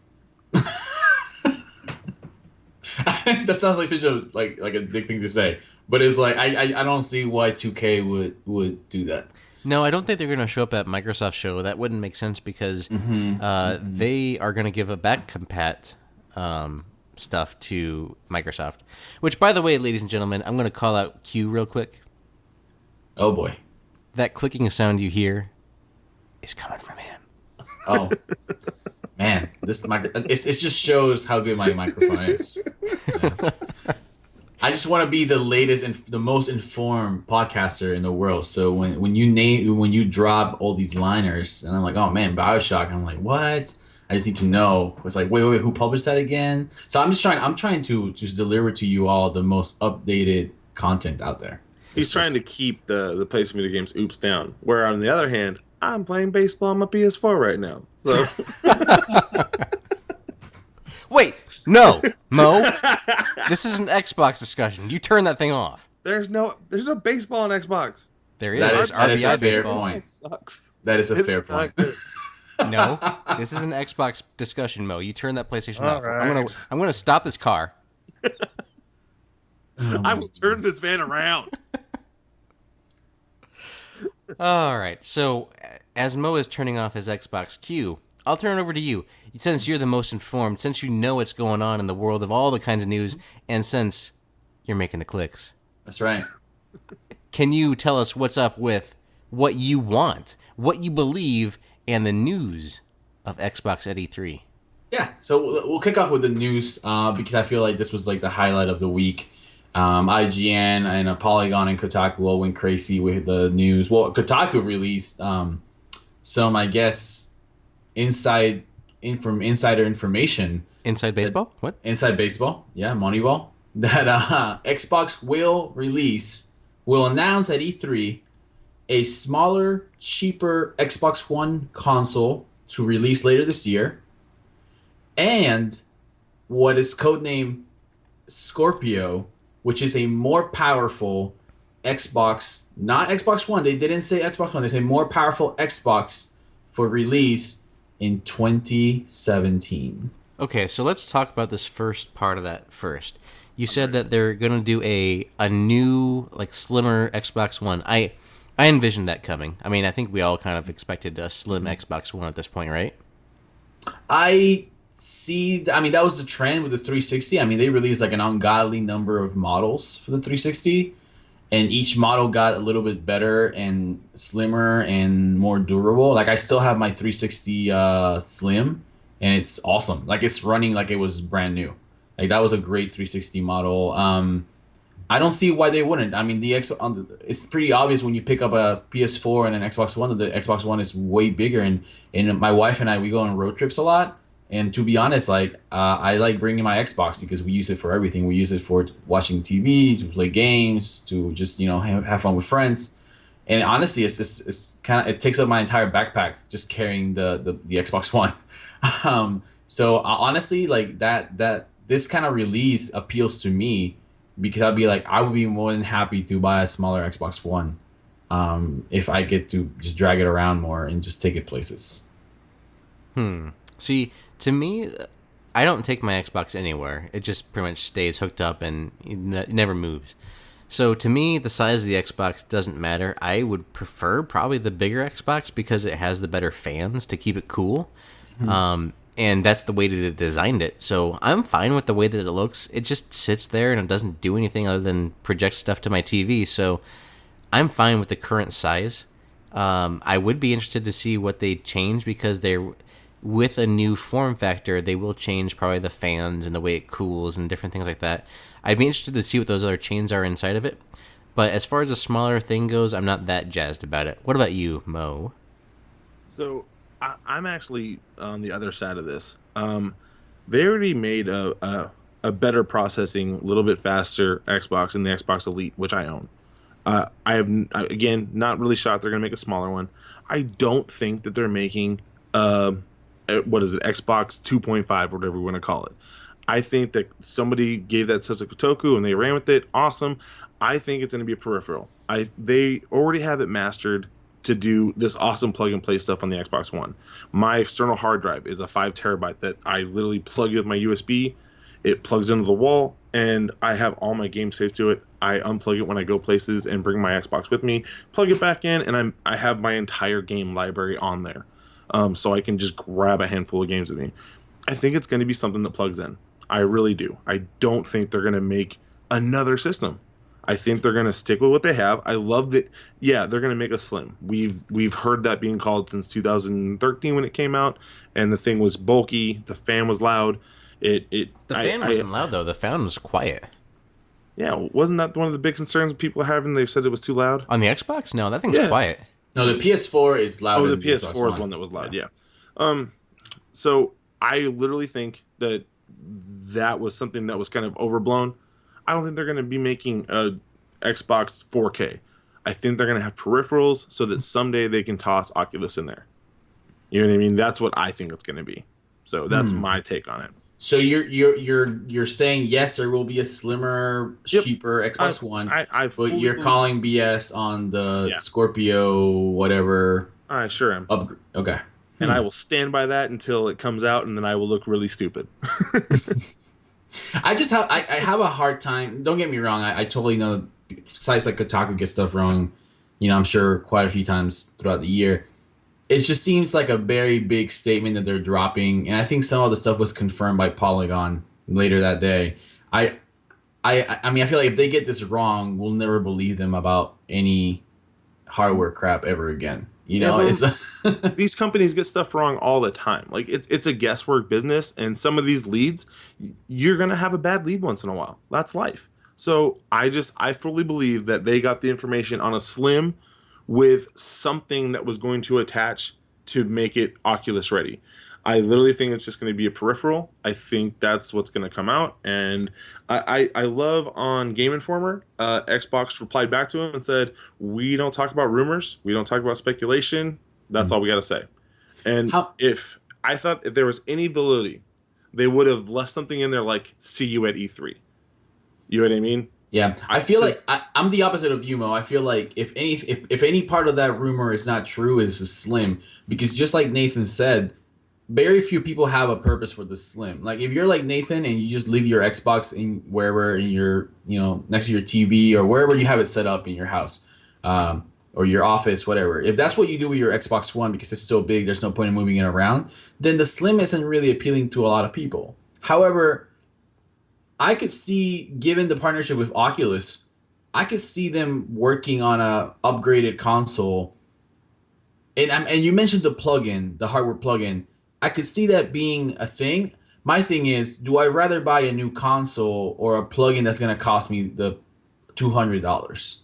That sounds like such a like a big thing to say, but it's like I don't see why 2K would do that. No, I don't think they're going to show up at Microsoft show. That wouldn't make sense because they are going to give a back compat stuff to Microsoft. Which, by the way, ladies and gentlemen, I'm going to call out Q real quick. Oh boy, that clicking sound you hear is coming from him. Oh Man, this it just shows how good my microphone is. Yeah. I just want to be the latest and the most informed podcaster in the world. So when you drop all these liners, and I'm like, oh man, BioShock, and I'm like, what? I just need to know. It's like, wait, who published that again? So I'm trying to just deliver to you all the most updated content out there. He's trying to keep the Play Some Video Games oops down. Where on the other hand, I'm playing baseball on my PS4 right now. So Wait, no, Mo. This is an Xbox discussion. You turn that thing off. there's no baseball on Xbox. There is. That is RBI a fair baseball. point. It sucks. That is a It's fair not point. good. No, this is an Xbox discussion, Mo. You turn that PlayStation All off. right. I'm gonna stop this car. I will turn this van around. All right. So, as Mo is turning off his Xbox Q, I'll turn it over to you. Since you're the most informed, since you know what's going on in the world of all the kinds of news, and since you're making the clicks, That's right. can you tell us what's up with what you want, what you believe, and the news of Xbox at E3? Yeah, so we'll kick off with the news because I feel like this was like the highlight of the week. IGN and Polygon and Kotaku all went crazy with the news. Well, Kotaku released some, I guess, insider information. Inside Baseball? What? Inside Baseball, yeah, Moneyball. That Xbox will announce at E3 a smaller, cheaper Xbox One console to release later this year, and what is codenamed Scorpio, which is a more powerful Xbox, not Xbox One. They didn't say Xbox One. They say more powerful Xbox for release in 2017. Okay, so let's talk about this first part of that first. You said that they're going to do a new, like, slimmer Xbox One. I envisioned that coming. I mean, I think we all kind of expected a slim Xbox One at this point, right? I mean, that was the trend with the 360. I mean, they released like an ungodly number of models for the 360, and each model got a little bit better and slimmer and more durable. Like, I still have my 360 Slim, and it's awesome. Like, it's running like it was brand new. Like, that was a great 360 model. I don't see why they wouldn't. I mean, it's pretty obvious when you pick up a PS4 and an Xbox One that the Xbox One is way bigger. And my wife and I, we go on road trips a lot. And to be honest, like, I like bringing my Xbox because we use it for everything. We use it for watching TV, to play games, to just, have fun with friends. And honestly, it takes up my entire backpack just carrying the Xbox One. So honestly, like that this kind of release appeals to me because I would be more than happy to buy a smaller Xbox One if I get to just drag it around more and just take it places. See, to me, I don't take my Xbox anywhere. It just pretty much stays hooked up and it never moves. So to me, the size of the Xbox doesn't matter. I would prefer probably the bigger Xbox because it has the better fans to keep it cool. And that's the way that it designed it. So I'm fine with the way that it looks. It just sits there and it doesn't do anything other than project stuff to my TV. So I'm fine with the current size. I would be interested to see what they change because with a new form factor, they will change probably the fans and the way it cools and different things like that. I'd be interested to see what those other chains are inside of it. But as far as a smaller thing goes, I'm not that jazzed about it. What about you, Mo? So I'm actually on the other side of this. They already made a better processing, a little bit faster Xbox in the Xbox Elite, which I own. I have, again, not really shocked they're going to make a smaller one. I don't think that they're making, Xbox 2.5, or whatever we want to call it. I think that somebody gave that stuff to Kotaku and they ran with it. Awesome. I think it's going to be a peripheral. They already have it mastered to do this awesome plug-and-play stuff on the Xbox One. My external hard drive is a 5 terabyte that I literally plug in with my USB. It plugs into the wall, and I have all my games saved to it. I unplug it when I go places and bring my Xbox with me, plug it back in, and I have my entire game library on there. So I can just grab a handful of games with me. I think it's going to be something that plugs in. I really do. I don't think they're going to make another system. I think they're going to stick with what they have. I love that. Yeah, they're going to make a slim. We've heard that being called since 2013 when it came out, and the thing was bulky. The fan was loud. The fan wasn't loud though. The fan was quiet. Yeah, wasn't that one of the big concerns people are having? They said it was too loud on the Xbox. No, that thing's quiet. No, the PS4 is loud. Oh, the PS4 is one that was loud. Yeah. So I literally think that was something that was kind of overblown. I don't think they're going to be making a Xbox 4K. I think they're going to have peripherals so that someday they can toss Oculus in there. You know what I mean? That's what I think it's going to be. So that's my take on it. So you're saying yes, there will be a slimmer, cheaper Xbox One, but you're calling BS on the Scorpio whatever. I sure am. Okay. And I will stand by that until it comes out, and then I will look really stupid. I have a hard time. Don't get me wrong. I totally know sites like Kotaku get stuff wrong. I'm sure quite a few times throughout the year. It just seems like a very big statement that they're dropping, and I think some of the stuff was confirmed by Polygon later that day. I mean, I feel like if they get this wrong, we'll never believe them about any hardware crap ever again. These companies get stuff wrong all the time. Like it's a guesswork business, and some of these leads, you're gonna have a bad lead once in a while. That's life. So I fully believe that they got the information on a slim with something that was going to attach to make it Oculus ready. I literally think it's just going to be a peripheral. I think that's what's going to come out. And I love on Game Informer, Xbox replied back to him and said, we don't talk about rumors. We don't talk about speculation. That's all we got to say. And if there was any validity, they would have left something in there like, see you at E3. You know what I mean? Yeah, I feel like I'm the opposite of you, Mo. I feel like if any part of that rumor is not true, it's a slim. Because just like Nathan said, very few people have a purpose for the slim. Like if you're like Nathan and you just leave your Xbox in wherever in your next to your TV or wherever you have it set up in your house, or your office, whatever. If that's what you do with your Xbox One because it's so big, there's no point in moving it around. Then the slim isn't really appealing to a lot of people. However, I could see, given the partnership with Oculus, I could see them working on a upgraded console. And you mentioned the plugin, the hardware plugin. I could see that being a thing. My thing is, do I rather buy a new console or a plugin that's going to cost me the $200?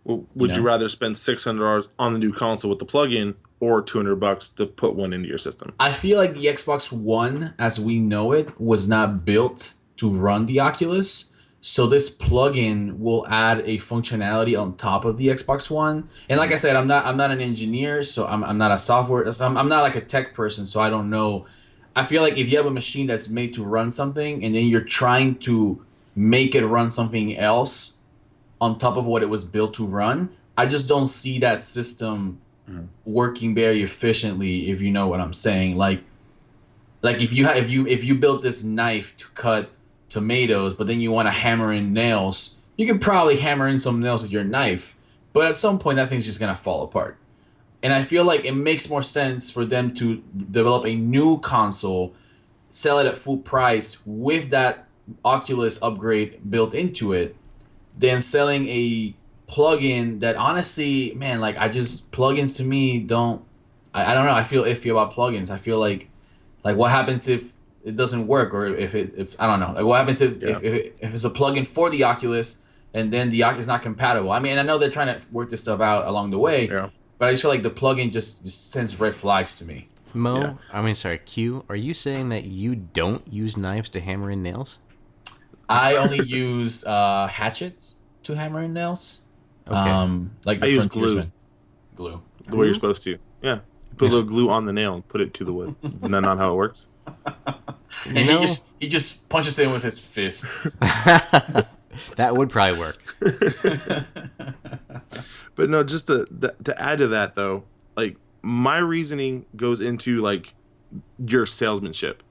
Well, would you rather spend $600 on the new console with the plugin or $200 to put one into your system? I feel like the Xbox One, as we know it, was not built to run the Oculus, so this plugin will add a functionality on top of the Xbox One. And like I said, I'm not an engineer, so I'm not a software. So I'm not like a tech person, so I don't know. I feel like if you have a machine that's made to run something, and then you're trying to make it run something else on top of what it was built to run, I just don't see that system working very efficiently. If you know what I'm saying, like if you built this knife to cut tomatoes, but then you want to hammer in nails, you can probably hammer in some nails with your knife, but at some point that thing's just gonna fall apart. And I feel like it makes more sense for them to develop a new console, sell it at full price with that Oculus upgrade built into it, than selling a plugin that honestly, man, like plugins to me don't, I don't know, I feel iffy about plugins. I feel like what happens if it doesn't work, or if I don't know, like what happens if it's a plugin for the Oculus and then the Oculus is not compatible? I mean, I know they're trying to work this stuff out along the way, but I just feel like the plugin just sends red flags to me. Mo, I mean, sorry, Q, are you saying that you don't use knives to hammer in nails? I only use hatchets to hammer in nails. Okay. Like the I use glue. The way you're supposed to. Yeah. Put a little glue on the nail and put it to the wood. Isn't that not how it works? And he just punches it in with his fist. That would probably work. But no, just to add to that though, like my reasoning goes into like your salesmanship.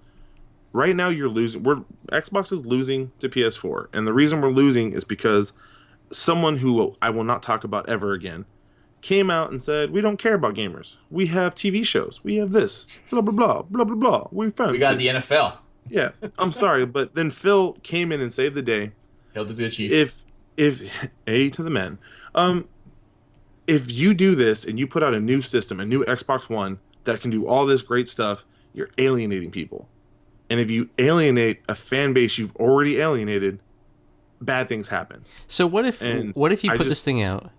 Right now you're losing. Xbox is losing to PS4, and the reason we're losing is because someone who I will not talk about ever again came out and said, we don't care about gamers. We have TV shows. We have this. Blah, blah, blah, blah, blah, blah. We got the NFL. Yeah, I'm sorry, but then Phil came in and saved the day. He'll do the Chiefs. if A to the men, if you do this and you put out a new system, a new Xbox One that can do all this great stuff, you're alienating people. And if you alienate a fan base you've already alienated, bad things happen. So what if you put this thing out?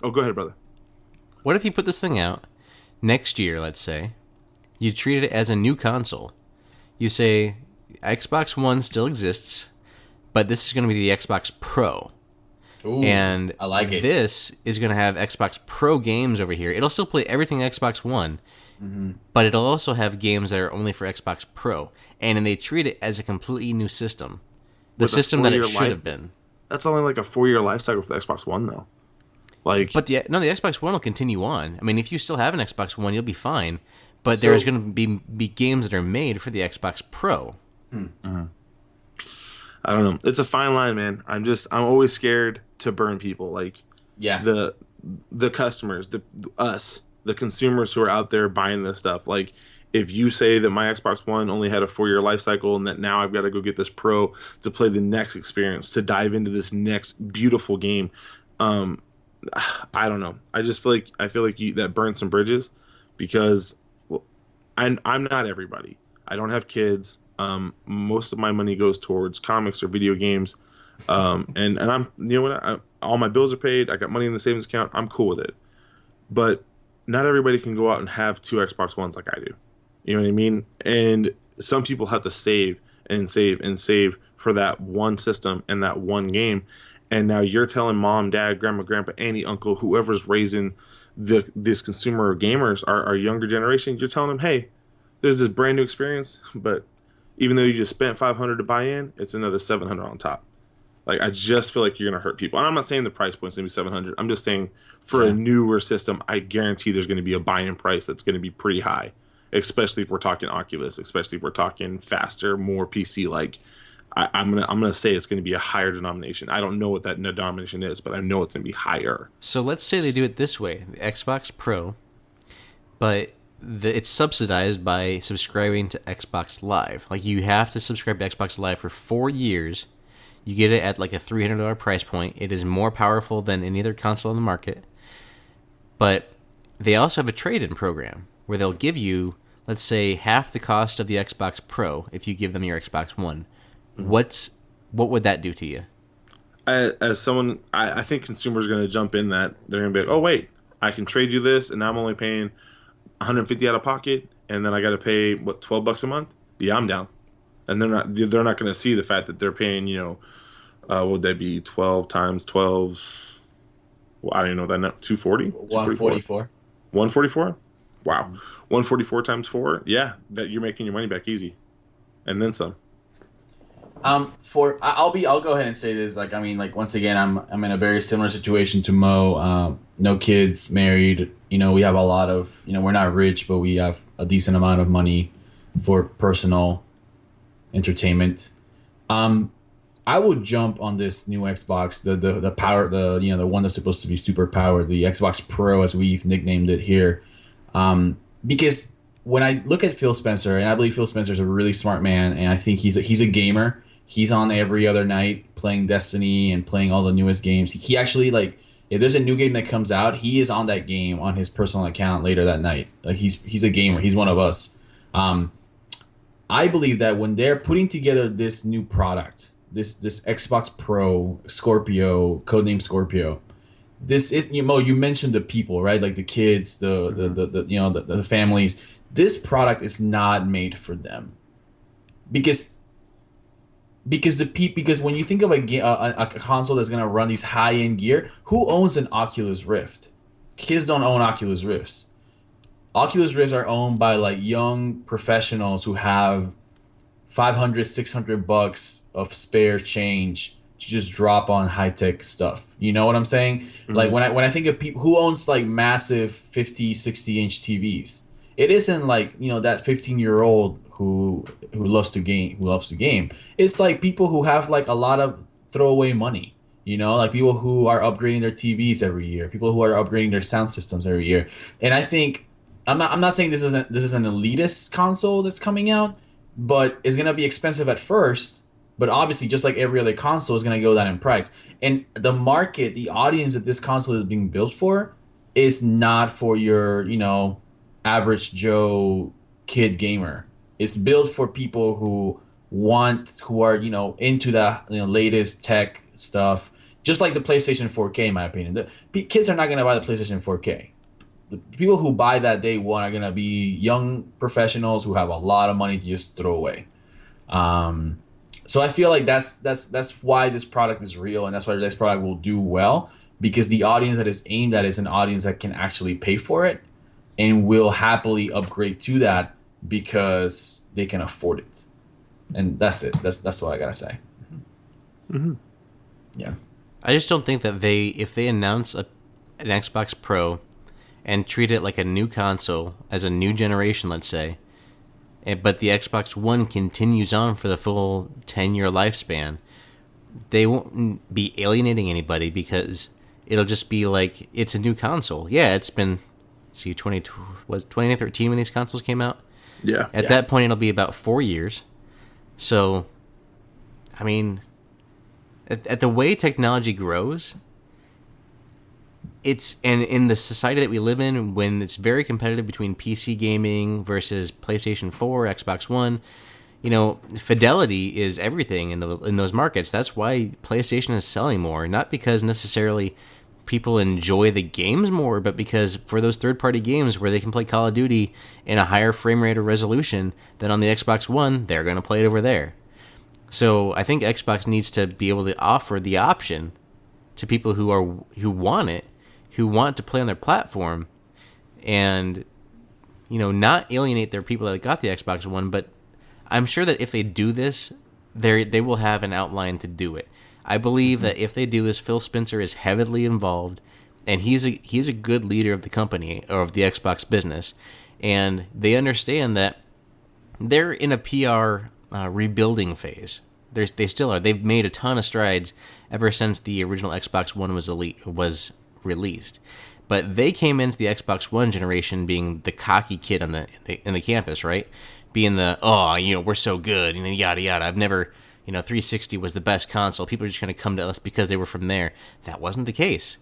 Oh, go ahead, brother. What if you put this thing out next year, let's say, you treat it as a new console. You say Xbox One still exists, but this is going to be the Xbox Pro. Ooh, and I like it. This is going to have Xbox Pro games over here. It'll still play everything Xbox One, but it'll also have games that are only for Xbox Pro. And then they treat it as a completely new system. The system that it should have been. That's only like a 4-year life cycle for the Xbox One, though. But the Xbox One will continue on. I mean, if you still have an Xbox One, you'll be fine. But there's going to be games that are made for the Xbox Pro. I don't know. It's a fine line, man. I'm always scared to burn people. Like, the customers, the consumers who are out there buying this stuff. Like, if you say that my Xbox One only had a 4-year life cycle and that now I've got to go get this Pro to play the next experience, to dive into this next beautiful game, I don't know. I feel like that burns some bridges, because I'm not everybody. I don't have kids. Most of my money goes towards comics or video games, and I'm, you know what? All my bills are paid. I got money in the savings account. I'm cool with it. But not everybody can go out and have 2 Xbox Ones like I do. You know what I mean? And some people have to save and save and save for that one system and that one game. And now you're telling mom, dad, grandma, grandpa, auntie, uncle, whoever's raising this consumer gamers, our younger generation, you're telling them, hey, there's this brand new experience, but even though you just spent $500 to buy in, it's another $700 on top. Like, I just feel like you're gonna hurt people. And I'm not saying the price point's gonna be $700. I'm just saying for a newer system, I guarantee there's gonna be a buy-in price that's gonna be pretty high, especially if we're talking Oculus, especially if we're talking faster, more PC like. I'm gonna say it's gonna be a higher denomination. I don't know what that denomination is, but I know it's gonna be higher. So let's say they do it this way: the Xbox Pro, but it's subsidized by subscribing to Xbox Live. Like, you have to subscribe to Xbox Live for 4 years. You get it at like a $300 price point. It is more powerful than any other console on the market. But they also have a trade-in program where they'll give you, let's say, half the cost of the Xbox Pro if you give them your Xbox One. What would that do to you? As someone, I think consumers are going to jump in that. They're going to be like, oh, wait, I can trade you this, and I'm only paying $150 out of pocket, and then I got to pay, what, $12 a month? Yeah, I'm down. And they're not going to see the fact that they're paying, what would that be, 12 times 12? Well, I don't even know that, 240? 144. 144? Wow. 144 times 4? Yeah, that you're making your money back easy. And then some. I'll go ahead and say this. Like, I mean, like, once again, I'm in a very similar situation to Mo. No kids, married. We have a lot of, we're not rich, but we have a decent amount of money for personal entertainment. I would jump on this new Xbox, the power, the one that's supposed to be super powered, the Xbox Pro, as we've nicknamed it here, because when I look at Phil Spencer, and I believe Phil Spencer is a really smart man, and I think he's a gamer. He's on every other night playing Destiny and playing all the newest games. He actually, like, if there's a new game that comes out, he is on that game on his personal account later that night. Like, he's a gamer. He's one of us. I believe that when they're putting together this new product, this Xbox Pro Scorpio, codename Scorpio, this is, Mo, you mentioned the people, right? Like the kids, the families. This product is not made for them, because when you think of a console that's gonna run these high-end gear, who owns an Oculus Rift? Kids don't own Oculus Rifts. Oculus Rifts are owned by like young professionals who have $500-$600 of spare change to just drop on high-tech stuff. You know what I'm saying? Mm-hmm. Like when I think of people who owns like massive 50, 60-inch TVs, it isn't like, that 15-year-old who loves to game. It's like people who have like a lot of throwaway money. Like people who are upgrading their TVs every year, people who are upgrading their sound systems every year. And I think I'm not saying this is an elitist console that's coming out, but it's gonna be expensive at first, But obviously, just like every other console, is going to go down in price. And the market, the audience that this console is being built for, is not for your, average Joe kid gamer. It's built for people who are, into the latest tech stuff. Just like the PlayStation 4K, in my opinion. The kids are not going to buy the PlayStation 4K. The people who buy that day one are going to be young professionals who have a lot of money to just throw away. So I feel like that's why this product is real, and that's why this product will do well, because the audience that is aimed at is an audience that can actually pay for it and will happily upgrade to that because they can afford it. And that's it. That's what I gotta say. Mm-hmm. Yeah. I just don't think that if they announce an Xbox Pro and treat it like a new console as a new generation, let's say, but the Xbox One continues on for the full 10-year lifespan, they won't be alienating anybody because it'll just be like, it's a new console. Yeah, it's been, was 2013 when these consoles came out? Yeah. At that point, it'll be about 4 years. So, I mean, at the way technology grows, and in the society that we live in, when it's very competitive between PC gaming versus PlayStation 4, Xbox One, fidelity is everything in those markets. That's why PlayStation is selling more, not because necessarily people enjoy the games more, but because for those third-party games where they can play Call of Duty in a higher frame rate or resolution than on the Xbox One, they're going to play it over there. So I think Xbox needs to be able to offer the option to people who want it, who want to play on their platform, and not alienate their people that got the Xbox One. But I'm sure that if they do this, they will have an outline to do it. I believe that if they do this, Phil Spencer is heavily involved, and he's a good leader of the company or of the Xbox business, and they understand that they're in a PR rebuilding phase. They still are. They've made a ton of strides ever since the original Xbox One was released, but they came into the Xbox One generation being the cocky kid in the campus, right? Being the we're so good, yada yada. I've never. 360 was the best console. People are just going to come to us because they were from there. That wasn't the case.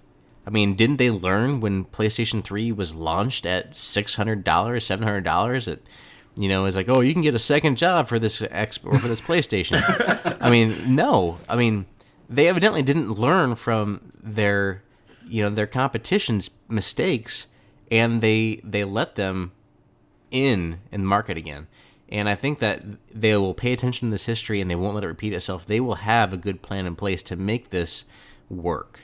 I mean, didn't they learn when PlayStation 3 was launched at $600, $700? It, is like, oh, you can get a second job for this PlayStation. I mean, no. I mean, they evidently didn't learn from their competition's mistakes, and they let them in the market again. And I think that they will pay attention to this history and they won't let it repeat itself. They will have a good plan in place to make this work.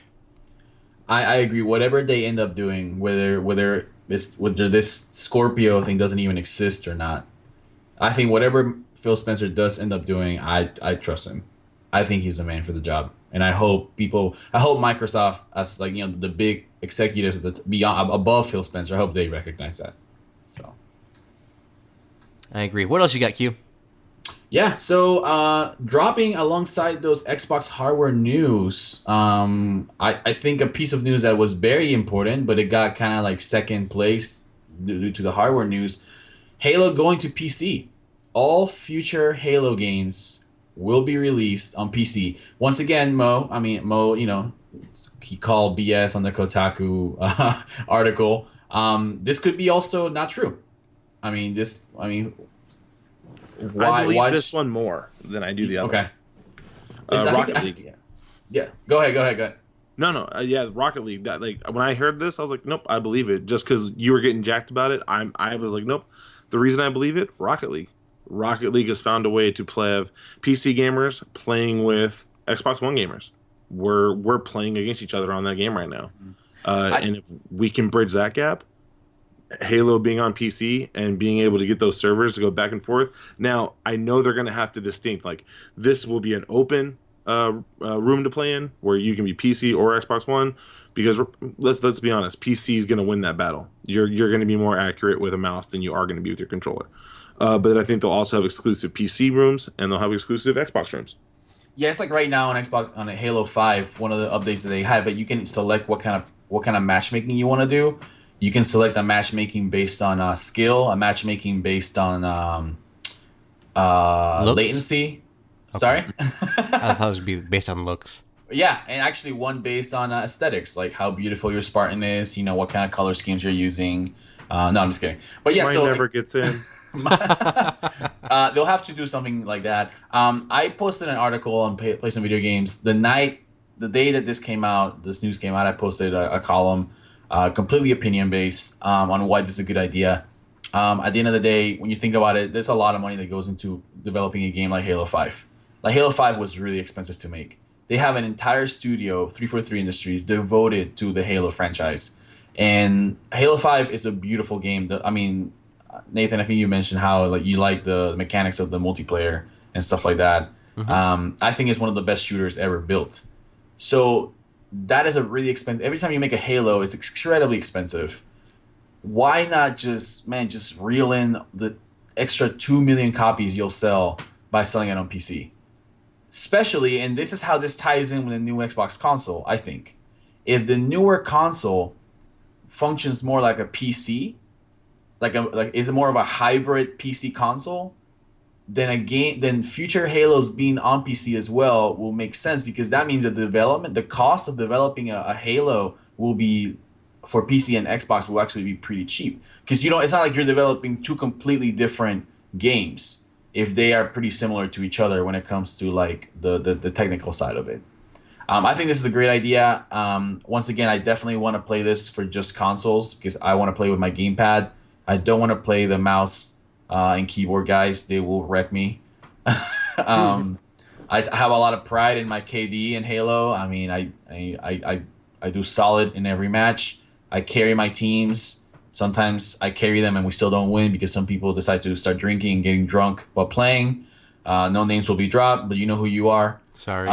I agree. Whatever they end up doing, whether this Scorpio thing doesn't even exist or not, I think whatever Phil Spencer does end up doing, I trust him. I think he's the man for the job. And I hope Microsoft, as the big executives beyond above Phil Spencer, I hope they recognize that. So. I agree. What else you got, Q? Yeah, so dropping alongside those Xbox hardware news, I think a piece of news that was very important, but it got kind of like second place due to the hardware news. Halo going to PC. All future Halo games will be released on PC. Once again, Mo, he called BS on the Kotaku article. This could be also not true. I believe this one more than I do the other. Okay. Rocket League. Yeah. Go ahead. No. Yeah, Rocket League. That when I heard this, I was like, nope, I believe it. Just because you were getting jacked about it, I was like, nope. The reason I believe it, Rocket League. Rocket League has found a way to have PC gamers playing with Xbox One gamers. We're playing against each other on that game right now. And if we can bridge that gap, Halo being on PC and being able to get those servers to go back and forth. Now, I know they're going to have to distinct, like, this will be an open room to play in where you can be PC or Xbox One, because let's be honest, PC is going to win that battle. You're going to be more accurate with a mouse than you are going to be with your controller. But I think they'll also have exclusive PC rooms and they'll have exclusive Xbox rooms. Yeah, it's like right now on Xbox, on a Halo 5, one of the updates that they have, but you can select what kind of matchmaking you want to do. You can select a matchmaking based on skill, a matchmaking based on latency, Sorry. I thought it would be based on looks. Yeah, and actually one based on aesthetics, like how beautiful your Spartan is. You know what kind of color schemes you're using. No, I'm just kidding. But yeah, Mine so never gets in. they'll have to do something like that. I posted an article on Play Some Video Games the day that this news came out. I posted a column, completely opinion based, on why this is a good idea. At the end of the day, when you think about it, there's a lot of money that goes into developing a game like Halo 5. Like Halo 5 was really expensive to make. They have an entire studio, 343 Industries, devoted to the Halo franchise. And Halo 5 is a beautiful game. Nathan, I think you mentioned how you like the mechanics of the multiplayer and stuff like that. Mm-hmm. I think it's one of the best shooters ever built. So that is a really expensive. Every time you make a Halo, it's incredibly expensive. Why not just reel in the extra 2 million copies you'll sell by selling it on PC? Especially, and this is how this ties in with the new Xbox console, I think. If the newer console functions more like a PC, is it more of a hybrid PC console, then future Halos being on PC as well will make sense, because that means that the cost of developing a Halo will be, for PC and Xbox, will actually be pretty cheap, because it's not like you're developing two completely different games if they are pretty similar to each other when it comes to the technical side of it. I think this is a great idea. Once again, I definitely want to play this for just consoles, because I want to play with my gamepad. I don't want to play the mouse and keyboard guys. They will wreck me. I have a lot of pride in my KD in Halo. I mean, I do solid in every match. I carry my teams. Sometimes I carry them and we still don't win because some people decide to start drinking and getting drunk while playing. No names will be dropped, but you know who you are. Sorry.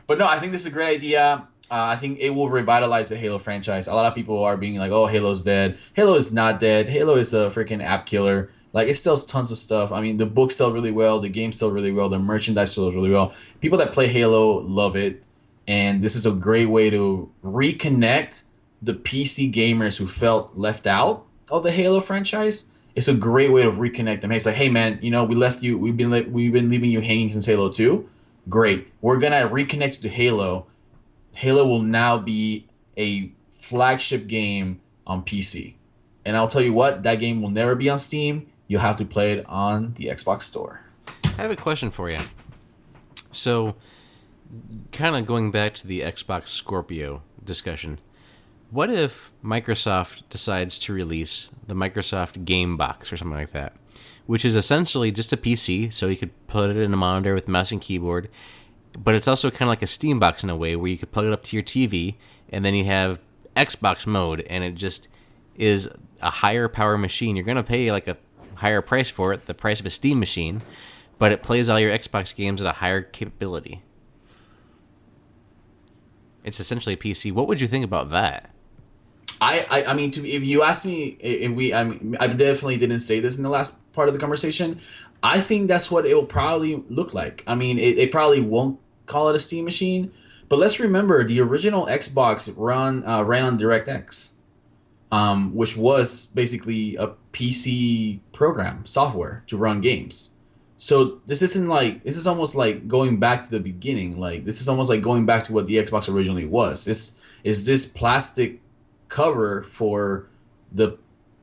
But no, I think this is a great idea. I think it will revitalize the Halo franchise. A lot of people are being like, oh, Halo's dead. Halo is not dead. Halo is a freaking app killer. Like, it sells tons of stuff. I mean, the books sell really well. The games sell really well. The merchandise sells really well. People that play Halo love it. And this is a great way to reconnect the PC gamers who felt left out of the Halo franchise. It's a great way to reconnect them. Hey, it's like, hey man, we left you. We've been leaving you hanging since Halo 2. Great. We're gonna reconnect you to Halo. Halo will now be a flagship game on PC. And I'll tell you what, that game will never be on Steam. You'll have to play it on the Xbox Store. I have a question for you. So, kind of going back to the Xbox Scorpio discussion, what if Microsoft decides to release the Microsoft Game Box or something like that, which is essentially just a PC, so you could put it in a monitor with mouse and keyboard, but it's also kind of like a Steam Box in a way, where you could plug it up to your TV, and then you have Xbox mode, and it just is a higher power machine. You're going to pay like a higher price for it, the price of a Steam machine, but it plays all your Xbox games at a higher capability. It's essentially a PC. What would you think about that? I mean, if you ask me, I definitely didn't say this in the last part of the conversation. I think that's what it will probably look like. I mean, it probably won't call it a Steam machine, but let's remember the original Xbox ran on DirectX, which was basically a PC program software to run games. So this is almost like going back to the beginning. Like, this is almost like going back to what the Xbox originally was. This is this plastic cover for the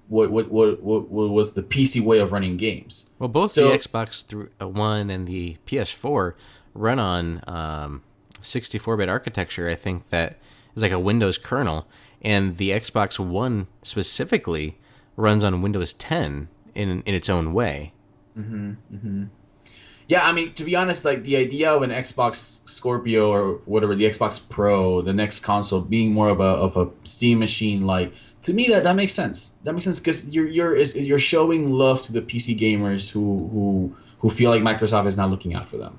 what was the PC way of running games. Well, both the Xbox One and the PS4 run on 64-bit architecture. I think that is like a Windows kernel, and the Xbox One specifically runs on Windows 10 in its own way. Mm-hmm, mm-hmm. Yeah, I mean, to be honest, like the idea of an Xbox Scorpio or whatever, the Xbox Pro, the next console being more of a Steam machine, like, to me that makes sense. That makes sense because you're showing love to the PC gamers who feel like Microsoft is not looking out for them.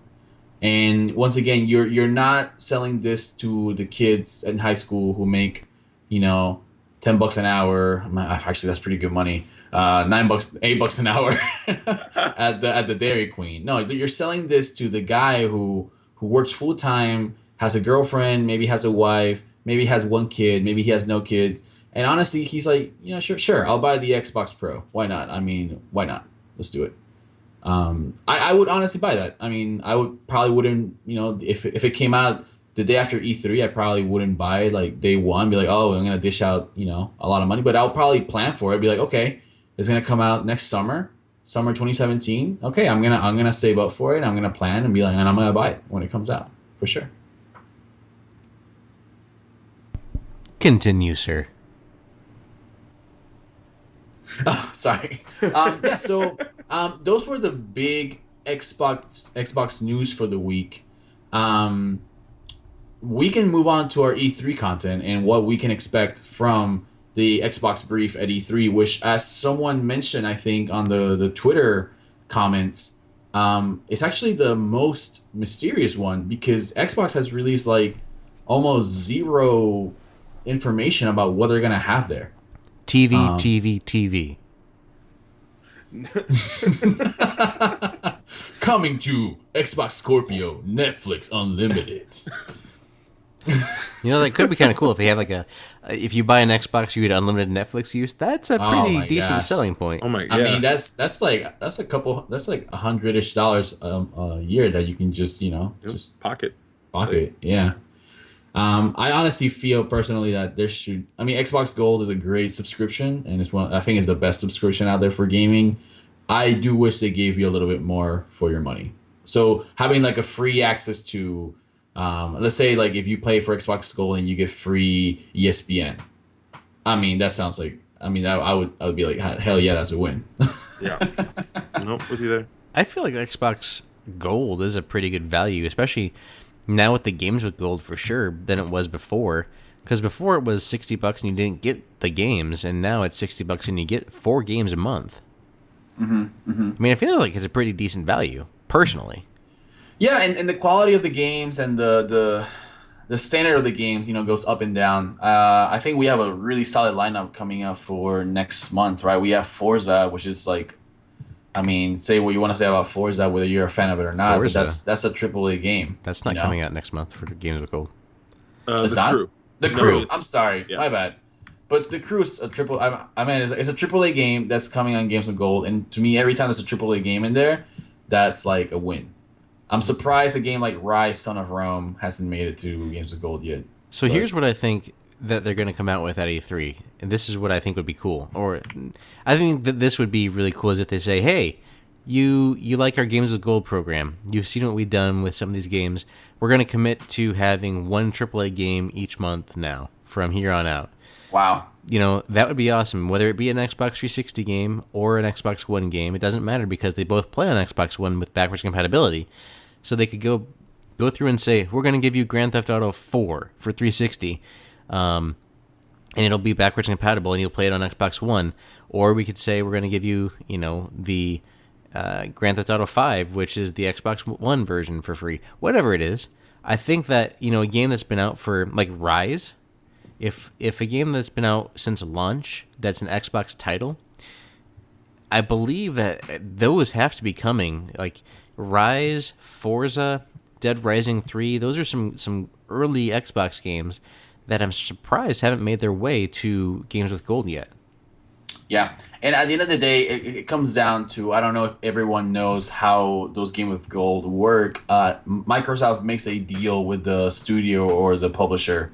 And once again, you're not selling this to the kids in high school who make, $10 an hour. Actually, that's pretty good money. $9, $8 an hour at the Dairy Queen. No, you're selling this to the guy who works full time, has a girlfriend, maybe has a wife, maybe has one kid, maybe he has no kids, and honestly, he's like, sure, I'll buy the Xbox Pro. Why not? I mean, why not? Let's do it. I would honestly buy that. I mean, I would probably wouldn't, if it came out the day after E3, I probably wouldn't buy it like day one, be like, oh, I'm gonna dish out, a lot of money. But I'll probably plan for it. Be like, okay, it's gonna come out next summer 2017. Okay, I'm gonna save up for it. I'm gonna plan and be like, and I'm gonna buy it when it comes out for sure. Continue, sir. Oh, sorry. Yeah, so those were the big Xbox news for the week. We can move on to our E3 content and what we can expect from the Xbox brief at E3, which, as someone mentioned, I think on the Twitter comments, it's actually the most mysterious one because Xbox has released like almost zero information about what they're gonna have there. TV. Coming to Xbox Scorpio, Netflix Unlimited. That could be kind of cool if they have if you buy an Xbox, you get unlimited Netflix use. That's a pretty decent selling point. Oh my god! I mean, that's like $100-ish a year that you can just pocket. Yeah. I honestly feel personally that Xbox Gold is a great subscription, and I think it's the best subscription out there for gaming. I do wish they gave you a little bit more for your money. So having like a free access to, let's say like if you pay for Xbox Gold and you get free ESPN, I mean that sounds like, I would be like, hell yeah, that's a win. Yeah. Nope, with you there. I feel like Xbox Gold is a pretty good value, especially now with the games with Gold for sure than it was before. Because before it was $60 and you didn't get the games, and now it's $60 and you get 4 games a month. I mean, I feel like it's a pretty decent value, personally. Yeah, and the quality of the games and the standard of the games, goes up and down. I think we have a really solid lineup coming up for next month, right? We have Forza, which is like, I mean, say what you want to say about Forza, whether you're a fan of it or not. Forza. But that's a AAA game. That's not coming out next month for Games with Gold. It's The not? Crew. The Crew. No, I'm sorry, my bad. But The Crew is it's a AAA game that's coming on Games with Gold, and to me, every time there's a AAA game in there, that's like a win. I'm surprised a game like Rise: Son of Rome hasn't made it to Games with Gold yet. So here's what I think that they're going to come out with at E3, and this is what I think would be cool. Or I think that this would be really cool is if they say, hey, you like our Games with Gold program. You've seen what we've done with some of these games. We're going to commit to having one AAA game each month now from here on out. Wow. That would be awesome. Whether it be an Xbox 360 game or an Xbox One game, it doesn't matter because they both play on Xbox One with backwards compatibility. So they could go through and say, we're going to give you Grand Theft Auto 4 for 360, and it'll be backwards compatible, and you'll play it on Xbox One. Or we could say we're going to give you, the Grand Theft Auto 5, which is the Xbox One version for free. Whatever it is, I think that, a game that's been out for, like Rise, if a game that's been out since launch, that's an Xbox title, I believe that those have to be coming. Like Rise, Forza, Dead Rising 3, those are some early Xbox games that I'm surprised haven't made their way to Games with Gold yet. Yeah, and at the end of the day, it comes down to, I don't know if everyone knows how those Games with Gold work. Microsoft makes a deal with the studio or the publisher,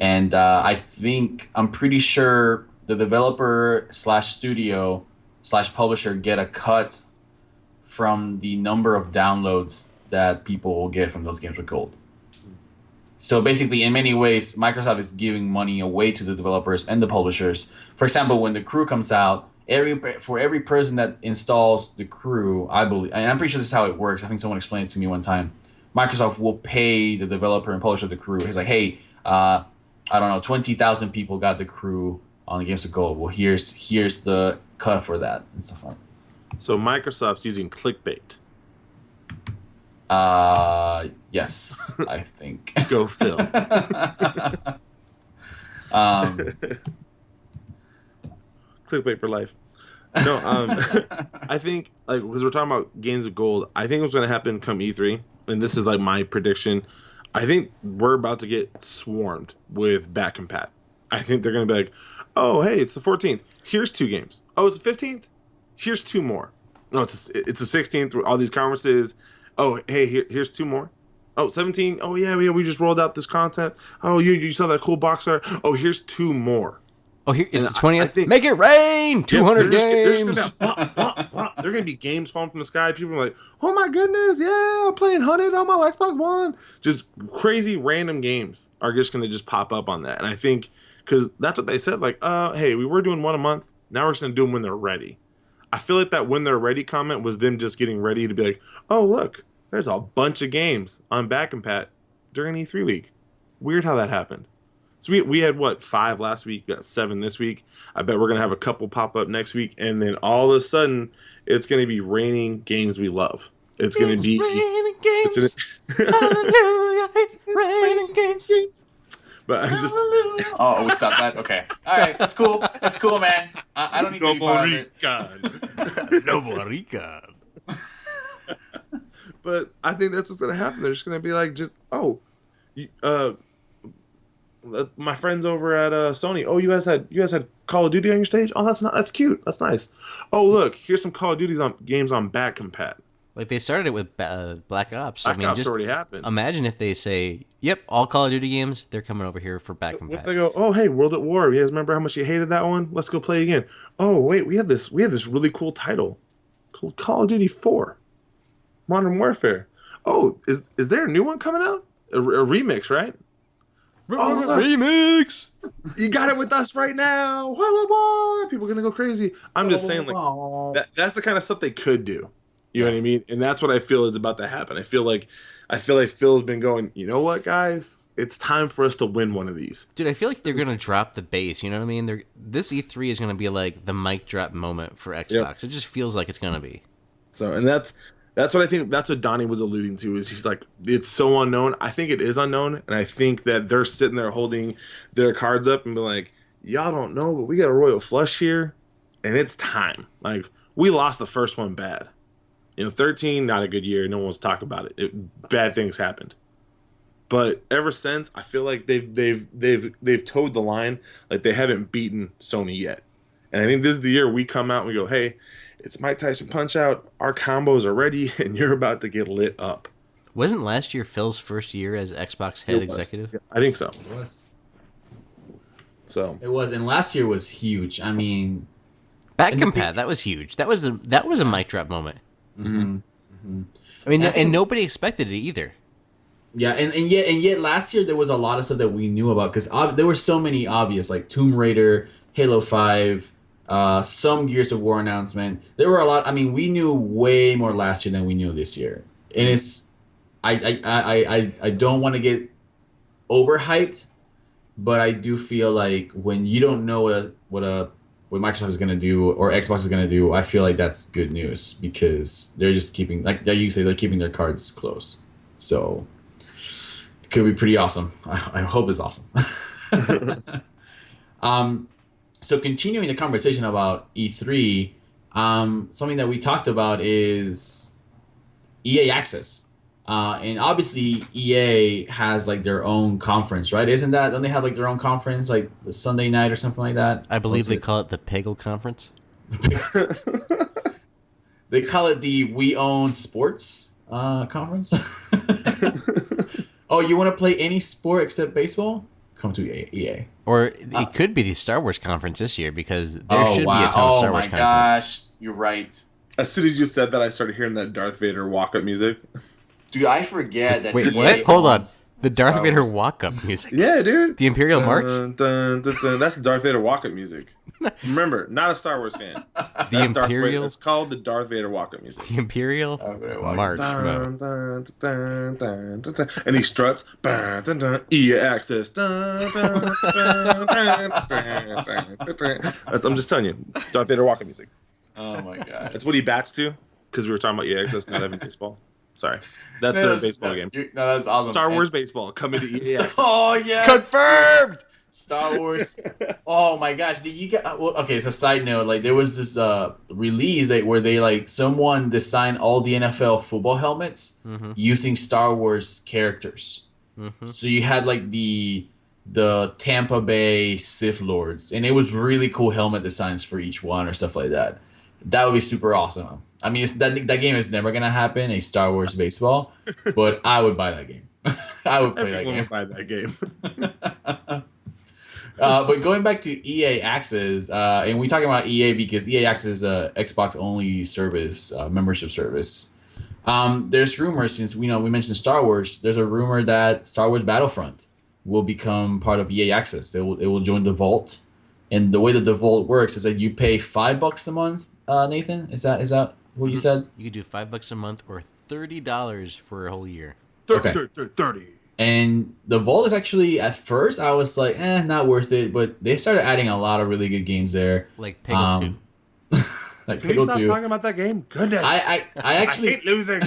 and I'm pretty sure the developer / studio / publisher get a cut from the number of downloads that people will get from those Games with Gold. So basically, in many ways, Microsoft is giving money away to the developers and the publishers. For example, when The Crew comes out, for every person that installs The Crew, I believe, and I'm pretty sure this is how it works. I think someone explained it to me one time. Microsoft will pay the developer and publisher of The Crew. It's like, hey, I don't know, 20,000 people got The Crew on the Games of Gold. Well, here's the cut for that and stuff like that. So Microsoft's using clickbait. Yes, I think. Go Phil. Clickbait for life. No, I think, like, because we're talking about Games of Gold, I think what's going to happen come E3, and this is like my prediction, I think we're about to get swarmed with back compat. I think they're going to be like, oh, hey, it's the 14th. Here's 2 games. Oh, it's the 15th. Here's 2 more. No, it's a 16th. All these conferences. Oh, hey, here's two more. Oh, 17. Oh yeah, we just rolled out this content. Oh, you saw that cool box art. Oh, here's two more. Oh, here it's And the 20th. I think Make it rain. 200 there's games. They're gonna be games falling from the sky. People are like, oh my goodness, yeah, I'm playing Hunted on my Xbox One. Just crazy random games are just gonna just pop up on that. And I think because that's what they said. Like, hey, we were doing one a month. Now we're just gonna do them when they're ready. I feel like that when they're ready comment was them just getting ready to be like, oh look, there's a bunch of games on Back and Pat during E3 week. Weird how that happened. So we had what 5 last week, got 7 this week. I bet we're gonna have a couple pop up next week, and then all of a sudden it's gonna be raining games we love. It's gonna be raining games. Hallelujah, it's raining games. But I just Oh, we stopped that. Okay, all right, that's cool. That's cool, man. I don't need to be part of it. LOBORICAN. But I think that's what's gonna happen. They're just gonna be like, my friends over at Sony. Oh, you guys had Call of Duty on your stage. Oh, that's cute. That's nice. Oh, look, here's some Call of Duty games on Back Compat. Like they started it with Black Ops. Black Ops already happened. Imagine if they say, "Yep, all Call of Duty games, they're coming over here for Back If they Compat." go, oh hey, World at War. You guys remember how much you hated that one? Let's go play again. Oh wait, we have this really cool title called Call of Duty 4, Modern Warfare. Oh, is there a new one coming out? A remix, right? Remix. You got it with us right now. Wah. People are gonna go crazy. I'm just saying, like that's the kind of stuff they could do. You know what I mean? And that's what I feel is about to happen. I feel like Phil's been going, you know what, guys? It's time for us to win one of these. Dude, I feel like they're gonna drop the bass. You know what I mean? This E3 is gonna be like the mic drop moment for Xbox. Yep. It just feels like it's gonna be. So, and that's what I think. That's what Donnie was alluding to. Is he's like, it's so unknown. I think it is unknown, and I think that they're sitting there holding their cards up and be like, y'all don't know, but we got a royal flush here, and it's time. Like we lost the first one bad. 13, not a good year. No one wants to talk about it. Bad things happened. But ever since, I feel like they've towed the line. Like they haven't beaten Sony yet. And I think this is the year we come out and we go, hey, it's Mike Tyson Punch Out. Our combos are ready, and you're about to get lit up. Wasn't last year Phil's first year as Xbox head executive? I think so. It was. So It was, and last year was huge. I mean, Back Compat, that was huge. That was a mic drop moment. Mm-hmm. Mm-hmm. I mean, and nobody expected it either. Yeah, and yet last year there was a lot of stuff that we knew about because there were so many obvious, like Tomb Raider, Halo 5, some Gears of War announcement. There were a lot. I mean, we knew way more last year than we knew this year, and it's I don't want to get overhyped, but I do feel like when you don't know what Microsoft is going to do or Xbox is going to do, I feel like that's good news because they're just keeping, like you say, they're keeping their cards close. So it could be pretty awesome. I hope it's awesome. So continuing the conversation about E3, something that we talked about is EA Access. And obviously EA has like their own conference, right? Don't they have like their own conference like the Sunday night or something like that? I believe they call it the Peggle Conference. They call it the We Own Sports conference. Oh, you want to play any sport except baseball? Come to EA. Or it could be the Star Wars conference this year because there should be a ton of Star Wars content. Oh my gosh, you're right. As soon as you said that, I started hearing that Darth Vader walk-up music. Dude, I forget that. Wait, EA what? Hold on. owns The Darth Star Vader Wars. walk-up music. Yeah, dude. The Imperial March? Dun, dun, dun, dun. That's the Darth Vader walk-up music. Remember, not a Star Wars fan. The That's Darth Imperial? Vader. It's called the Darth Vader walk-up music. The Imperial March. Dun, dun, dun, dun, dun, dun. And he struts. Dun, dun, dun, EA Access. Dun, dun, dun, dun, dun, dun, dun. I'm just telling you, Darth Vader walk-up music. Oh my god. That's what he bats to, because we were talking about EA Access not having baseball. Sorry. That's their baseball game. No, that's awesome. Star Wars baseball coming to EA Access. Oh, yes. Confirmed! Star Wars. Oh my gosh. Did you get okay, it's a side note. Like there was this release where they like someone designed all the NFL football helmets using Star Wars characters. So you had like the Tampa Bay Sith Lords, and it was really cool helmet designs for each one or stuff like that. That would be super awesome. I mean, that game is never gonna happen, a Star Wars baseball, but I would buy that game. I would play that Everyone game. would buy that game. But going back to EA Access, and we talking about EA because EA Access is a Xbox only service, membership service. There's rumors since we mentioned Star Wars. There's a rumor that Star Wars Battlefront will become part of EA Access. It will join the Vault, and the way that the Vault works is that you pay $5 a month. Nathan, is that what you said? You could do $5 a month or $30 for a whole year. 30. And the Vault is actually, at first I was like, not worth it, but they started adding a lot of really good games there. Like Peggle 2. Like Can we Peggle stop 2. talking about that game? Goodness. I actually I hate losing.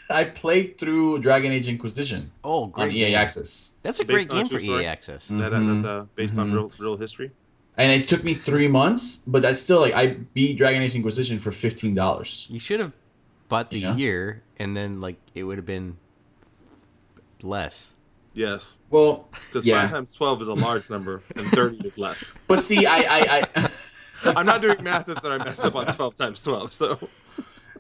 I played through Dragon Age Inquisition Oh, great on EA game. Access. That's a Based great on a game true for story? EA Access. That's based on real history. And it took me 3 months, but that's still I beat Dragon Age Inquisition for $15. You should have bought the Yeah. year, and then it would have been less. Yes. Well, Because yeah. 5 times 12 is a large number and 30 is less. But see, I I'm not doing math that I messed up on 12 times 12, so.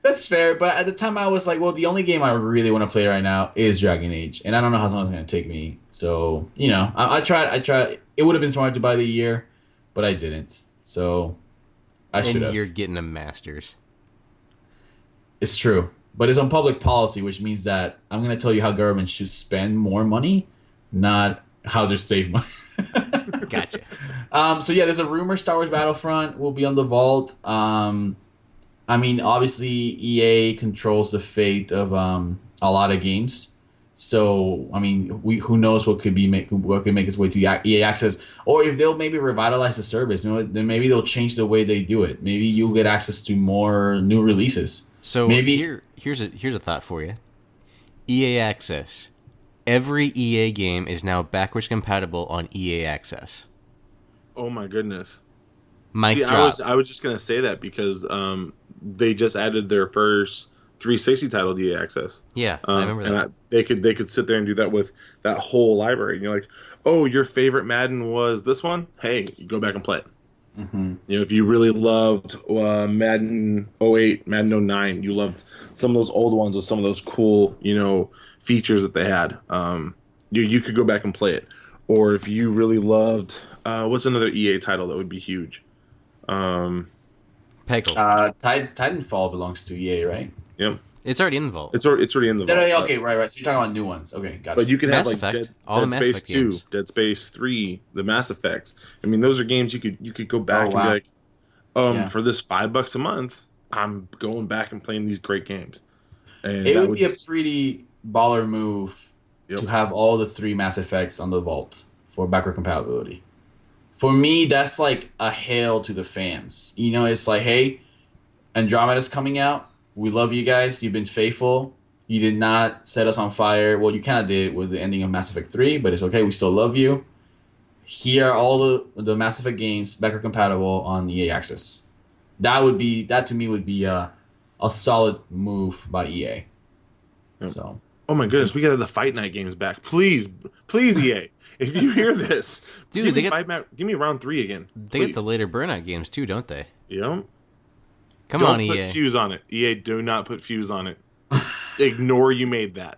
that's fair. But at the time, I was like, well, the only game I really want to play right now is Dragon Age, and I don't know how long it's going to take me. So I tried. It would have been smart to buy the year, but I didn't. So I should And have. you're getting a master's. It's true. But it's on public policy, which means that I'm going to tell you how governments should spend more money, not how to save money. Gotcha. So yeah, there's a rumor Star Wars Battlefront will be on the Vault. I mean, obviously EA controls the fate of a lot of games. So I mean, who knows what could make its way to EA Access, or if they'll maybe revitalize the service. Then maybe they'll change the way they do it. Maybe you'll get access to more new releases. So maybe here's a thought for you. EA Access. Every EA game is now backwards compatible on EA Access. Oh my goodness. Mic See, drop. I was just going to say that because they just added their first 360 title to EA Access. Yeah, I remember that. And they could sit there and do that with that whole library. And you're like, oh, your favorite Madden was this one? Hey, you go back and play it. Mm-hmm. If you really loved Madden 08, Madden 09, you loved some of those old ones with some of those cool, features that they had. You could go back and play it. Or if you really loved, what's another EA title that would be huge? Peggle. Titanfall belongs to EA, right? Yep. It's already in the vault. It's already in the vault. No, okay, right. So you're talking about new ones. Okay, gotcha. But you can have Mass like Effect. All the Dead Mass Space Effect 2, games. Dead Space 3, the Mass Effects. I mean, those are games you could go back Oh, and wow. be like, Yeah. for this $5 a month, I'm going back and playing these great games. And It that would be a pretty baller move Yep. to have all the 3 Mass Effects on the Vault for backward compatibility. For me, that's like a hail to the fans. It's like, hey, Andromeda's coming out. We love you guys. You've been faithful. You did not set us on fire. Well, you kind of did with the ending of Mass Effect 3, but it's okay. We still love you. Here are all the Mass Effect games backward compatible on EA Access. That to me would be a solid move by EA. Yep. So. Oh my goodness, we got the Fight Night games back. Please EA, if you hear this, Dude, give me round 3 again. They get the later Burnout games too, don't they? Yep. Come Don't on, put EA. Fuse on it. EA, do not put Fuse on it. Ignore you made that.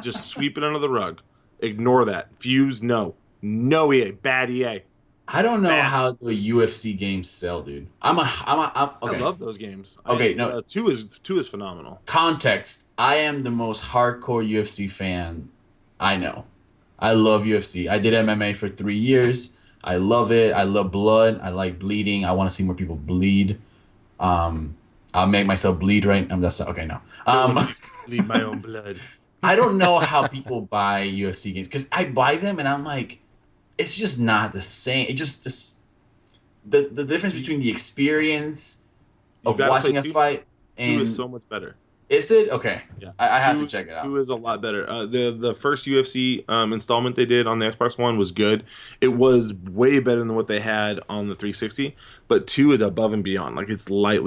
Just sweep it under the rug. Ignore that. Fuse, no. No EA. Bad EA. I don't know Man. how the UFC games sell, dude. I'm okay. I love those games. Okay, no. 2 is phenomenal. Context. I am the most hardcore UFC fan I know. I love UFC. I did MMA for 3 years. I love it. I love blood. I like bleeding. I want to see more people bleed. I'll make myself bleed, right? I'm just okay. No. Leave my own blood. I don't know how people buy UFC games because I buy them and I'm like, it's just not the same. It just the difference between the experience of gotta watching play a 2. fight 2 and is so much better. is it okay? Yeah, I have 2 to check it out. 2 is a lot better. The first UFC installment they did on the Xbox One was good. It was way better than what they had on the 360. But 2 is above and beyond. Like it's light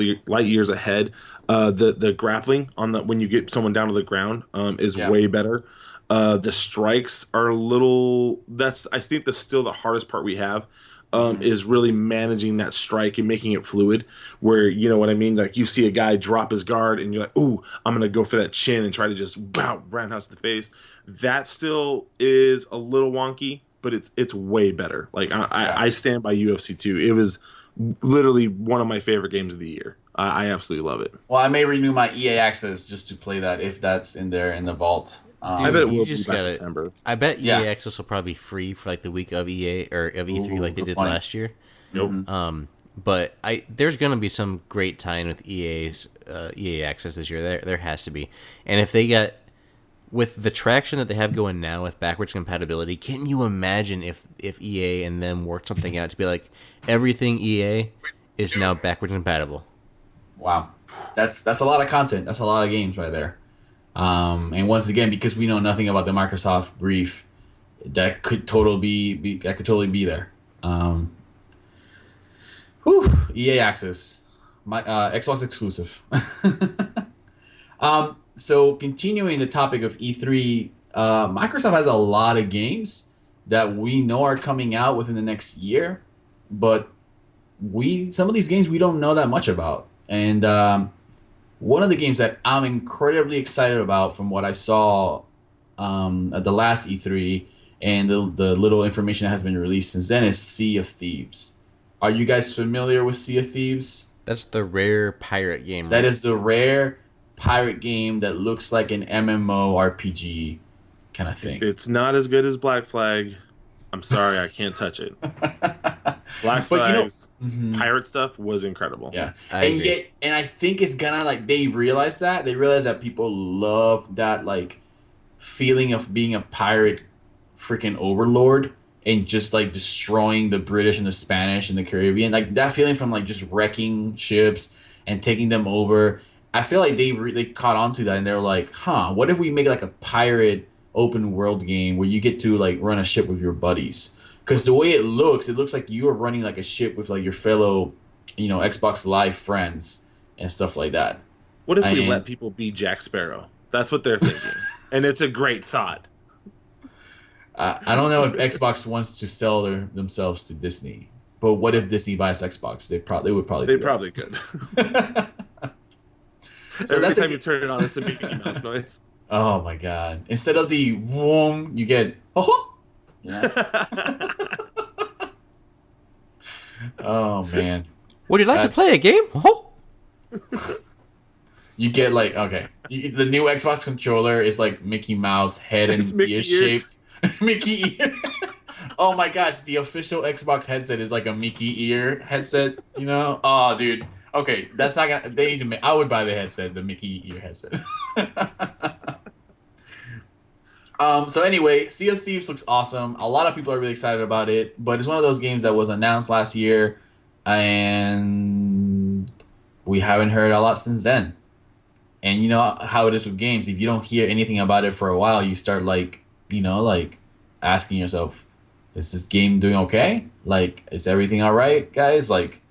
years ahead. The grappling on when you get someone down to the ground is way better. The strikes are a little. That's I think that's still the hardest part we have. Is really managing that strike and making it fluid. Where you know what I mean. Like you see a guy drop his guard, and you're like, "Ooh, I'm gonna go for that chin and try to just wow roundhouse the face." That still is a little wonky, but it's way better. Like I stand by UFC 2. It was literally one of my favorite games of the year. I absolutely love it. Well, I may renew my EA access just to play that if that's in there in the vault. I bet it you will be just by gotta- September. I bet Yeah. EA Access will probably be free for like the week of EA or of E3 Ooh, like they good did point. last year. Nope. But there's gonna be some great tie-in with EA's EA Access this year. There has to be. And if they get with the traction that they have going now with backwards compatibility, can you imagine if EA and them worked something out to be like everything EA is now backwards compatible? Wow, that's a lot of content. That's a lot of games right there. And once again, because we know nothing about the Microsoft brief, that could totally be there. EA Access, my Xbox exclusive. So continuing the topic of E3, Microsoft has a lot of games that we know are coming out within the next year, but some of these games we don't know that much about. And one of the games that I'm incredibly excited about from what I saw at the last E3 and the little information that has been released since then is Sea of Thieves. Are you guys familiar with Sea of Thieves? That's the rare pirate game. That right? is the rare pirate game that looks like an MMO RPG kind of thing. It's not as good as Black Flag. I'm sorry, I can't touch it. Black But you know- Flag's pirate stuff was incredible. Yeah, I agree. and I think it's gonna like they realize that people love that like feeling of being a pirate, freaking overlord, and just like destroying the British and the Spanish and the Caribbean, like that feeling from like just wrecking ships and taking them over. I feel like they caught on to that and they're like, huh, what if we make like a pirate open world game where you get to like run a ship with your buddies? Because the way it looks like you are running like a ship with like your fellow, Xbox Live friends and stuff like that. What if we And- let people be Jack Sparrow? That's what they're thinking, and it's a great thought. I don't know if Xbox wants to sell themselves to Disney, but what if Disney buys Xbox? They would probably. They do that. probably could. So Every that's time a- you turn it on, it's a Mickey Mouse noise. Oh my god! Instead of the whoom, you get oh. Yeah. Oh man. Would you like to That's- play a game? Oh. You get like the new Xbox controller is like Mickey Mouse head and Mickey ear ears. shaped. Mickey ear. Oh my gosh, the official Xbox headset is like a Mickey ear headset. Oh dude. Okay, that's not gonna. They need to make. I would buy the headset, the Mickey ear headset. So anyway, Sea of Thieves looks awesome. A lot of people are really excited about it, but it's one of those games that was announced last year, and we haven't heard a lot since then. And you know how it is with games. If you don't hear anything about it for a while, you start like asking yourself, is this game doing okay? Like, is everything all right, guys? Like,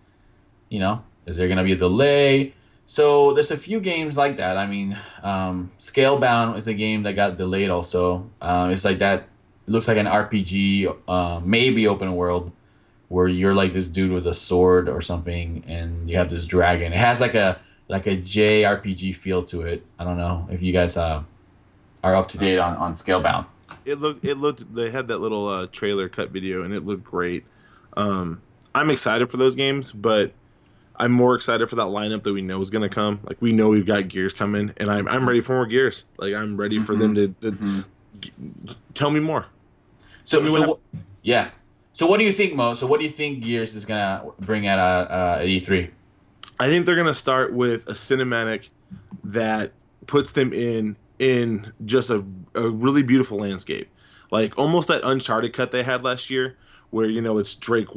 is there going to be a delay? So there's a few games like that. I mean, Scalebound is a game that got delayed also. It's like that. It looks like an RPG, maybe open world, where you're like this dude with a sword or something, and you have this dragon. It has like a JRPG feel to it. I don't know if you guys are up to date on Scalebound. It looked. They had that little trailer cut video, and it looked great. I'm excited for those games, but I'm more excited for that lineup that we know is going to come. Like we know we've got Gears coming, and I'm ready for more Gears. Like I'm ready for them to tell me more. Yeah. So what do you think, Mo? So what do you think Gears is gonna bring at E3? I think they're going to start with a cinematic that puts them in just a really beautiful landscape, like almost that Uncharted cut they had last year, where it's Drake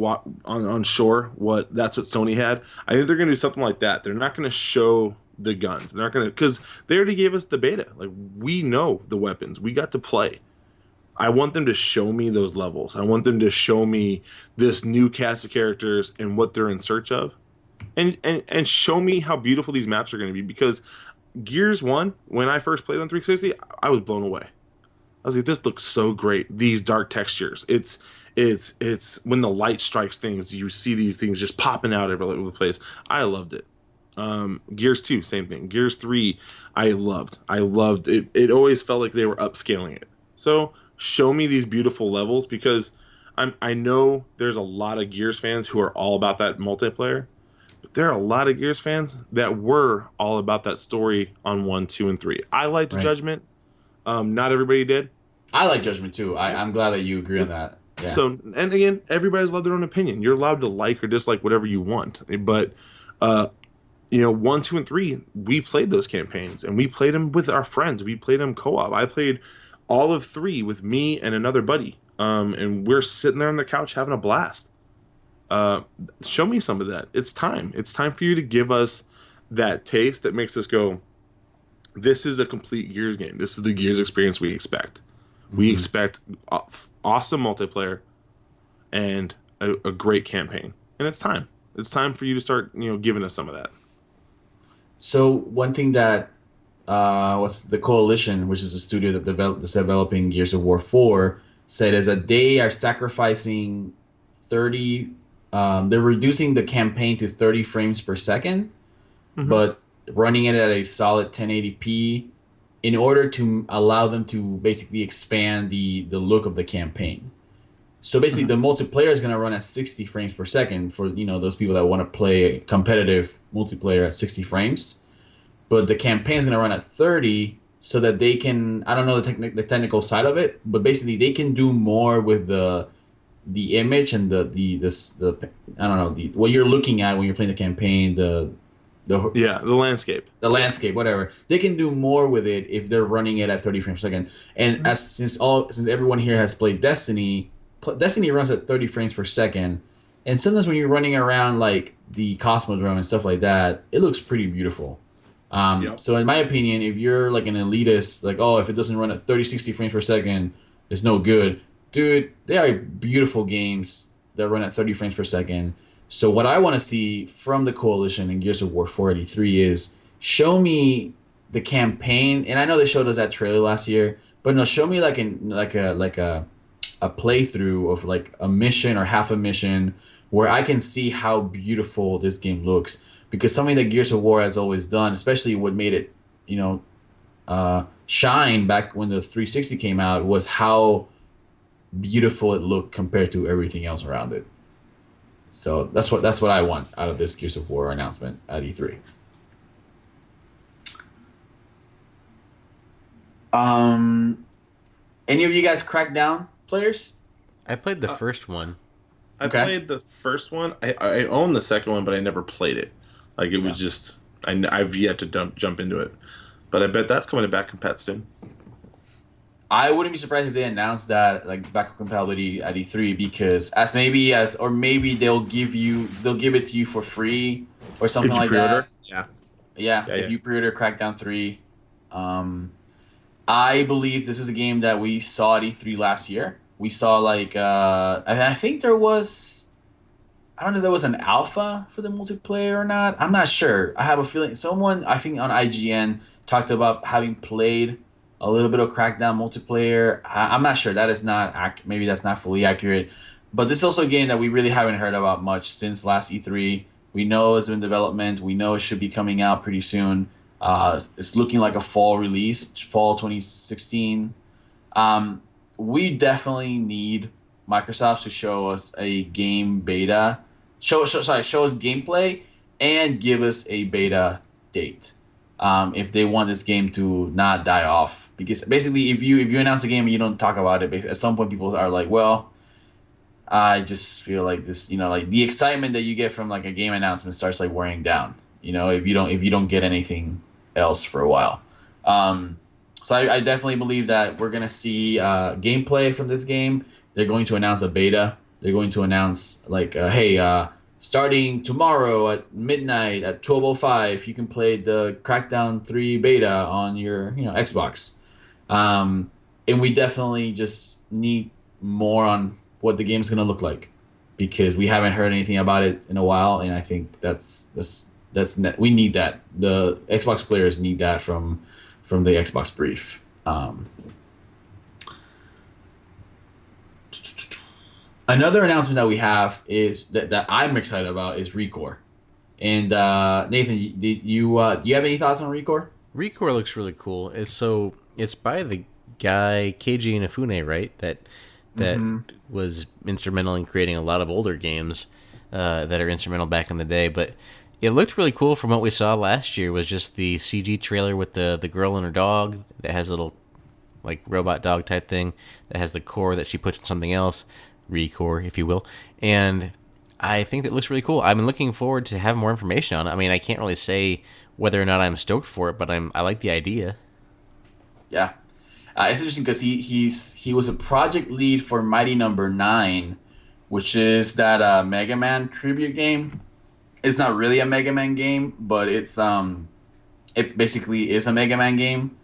on shore. That's what Sony had. I think they're going to do something like that. They're not going to show the guns. They're not going to, because they already gave us the beta. Like we know the weapons. We got to play. I want them to show me those levels. I want them to show me this new cast of characters and what they're in search of, and show me how beautiful these maps are going to be. Because Gears 1, when I first played on 360, I was blown away. I was like, this looks so great. These dark textures. It's when the light strikes things, you see these things just popping out every over the place. I loved it. Gears 2, same thing. Gears 3, I loved. I loved it. It always felt like they were upscaling it. So show me these beautiful levels, because I know there's a lot of Gears fans who are all about that multiplayer. But there are a lot of Gears fans that were all about that story on 1, 2, and 3. I liked Right. Judgment. Not everybody did. I like Judgment too. I'm glad that you agree on that. Yeah. So, and again, everybody's allowed their own opinion. You're allowed to like or dislike whatever you want. But, 1, 2, and 3, we played those campaigns, and we played them with our friends. We played them co-op. I played all of 3 with me and another buddy. And we're sitting there on the couch having a blast. Show me some of that. It's time. It's time for you to give us that taste that makes us go, this is a complete Gears game. This is the Gears experience we expect. We expect awesome multiplayer and a great campaign. And it's time. It's time for you to start, giving us some of that. So one thing that was the Coalition, which is a studio that's developing Gears of War 4, said is that they are sacrificing 30. They're reducing the campaign to 30 frames per second, but running it at a solid 1080p in order to allow them to basically expand the look of the campaign. So basically, the multiplayer is going to run at 60 frames per second for those people that want to play competitive multiplayer at 60 frames. But the campaign is going to run at 30, so that they can, I don't know the technical side of it, but basically they can do more with the image and the I don't know, what you're looking at when you're playing the campaign, the landscape. The landscape, whatever. They can do more with it if they're running it at 30 frames per second. And since everyone here has played Destiny runs at 30 frames per second. And sometimes when you're running around like the Cosmodrome and stuff like that, it looks pretty beautiful. So in my opinion, if you're like an elitist, like, oh, if it doesn't run at 30, 60 frames per second, it's no good. Dude, they are beautiful games that run at 30 frames per second. So what I want to see from the Coalition in Gears of War 483 is show me the campaign. And I know they showed us that trailer last year, but no, show me like a playthrough of like a mission or half a mission where I can see how beautiful this game looks. Because something that Gears of War has always done, especially what made it, shine back when the 360 came out, was how beautiful it looked compared to everything else around it. So that's what I want out of this Gears of War announcement at E3. Any of you guys Crackdown players? I played the first one. I played the first one. I own the second one, but I never played it. Like, it was just, I've yet to jump into it. But I bet that's coming to back compat soon. I wouldn't be surprised if they announced that, like, backward compatibility at E3, because maybe they'll give it to you for free or something like that. Yeah. If you pre-order Crackdown 3. I believe this is a game that we saw at E3 last year. We saw, like, I think there was, I don't know if there was an alpha for the multiplayer or not. I'm not sure. I have a feeling someone, I think on IGN, talked about having played a little bit of Crackdown multiplayer. I'm not sure. That is not maybe that's not fully accurate. But this is also a game that we really haven't heard about much since last E3. We know it's in development. We know it should be coming out pretty soon. It's looking like a fall release, fall 2016. We definitely need Microsoft to show us a game beta. Show us gameplay and give us a beta date. If they want this game to not die off, because basically if you announce a game and you don't talk about it, at some point people are like, well, I just feel like this, like the excitement that you get from like a game announcement starts like wearing down, if you don't get anything else for a while. So I definitely believe that we're gonna see gameplay from this game. They're going to announce a beta. They're going to announce like, hey, starting tomorrow at midnight at 12:05, you can play the Crackdown 3 beta on your Xbox. And we definitely just need more on what the game's gonna look like, because we haven't heard anything about it in a while, and I think that's we need that. The Xbox players need that from the Xbox brief. Another announcement that we have is that I'm excited about is Recore. And Nathan, do you have any thoughts on Recore? Recore looks really cool. It's by the guy Keiji Inafune, right? That was instrumental in creating a lot of older games that are instrumental back in the day. But it looked really cool from what we saw last year. Was just the CG trailer with the girl and her dog that has a little like robot dog type thing that has the core that she puts in something else. Recore, if you will, and I think that looks really cool. I'm looking forward to have more information on it. I mean, I can't really say whether or not I'm stoked for it, but I like the idea. Yeah, it's interesting because he was a project lead for Mighty Number 9, which is that Mega Man tribute game. It's not really a Mega Man game, but it basically is a Mega Man game.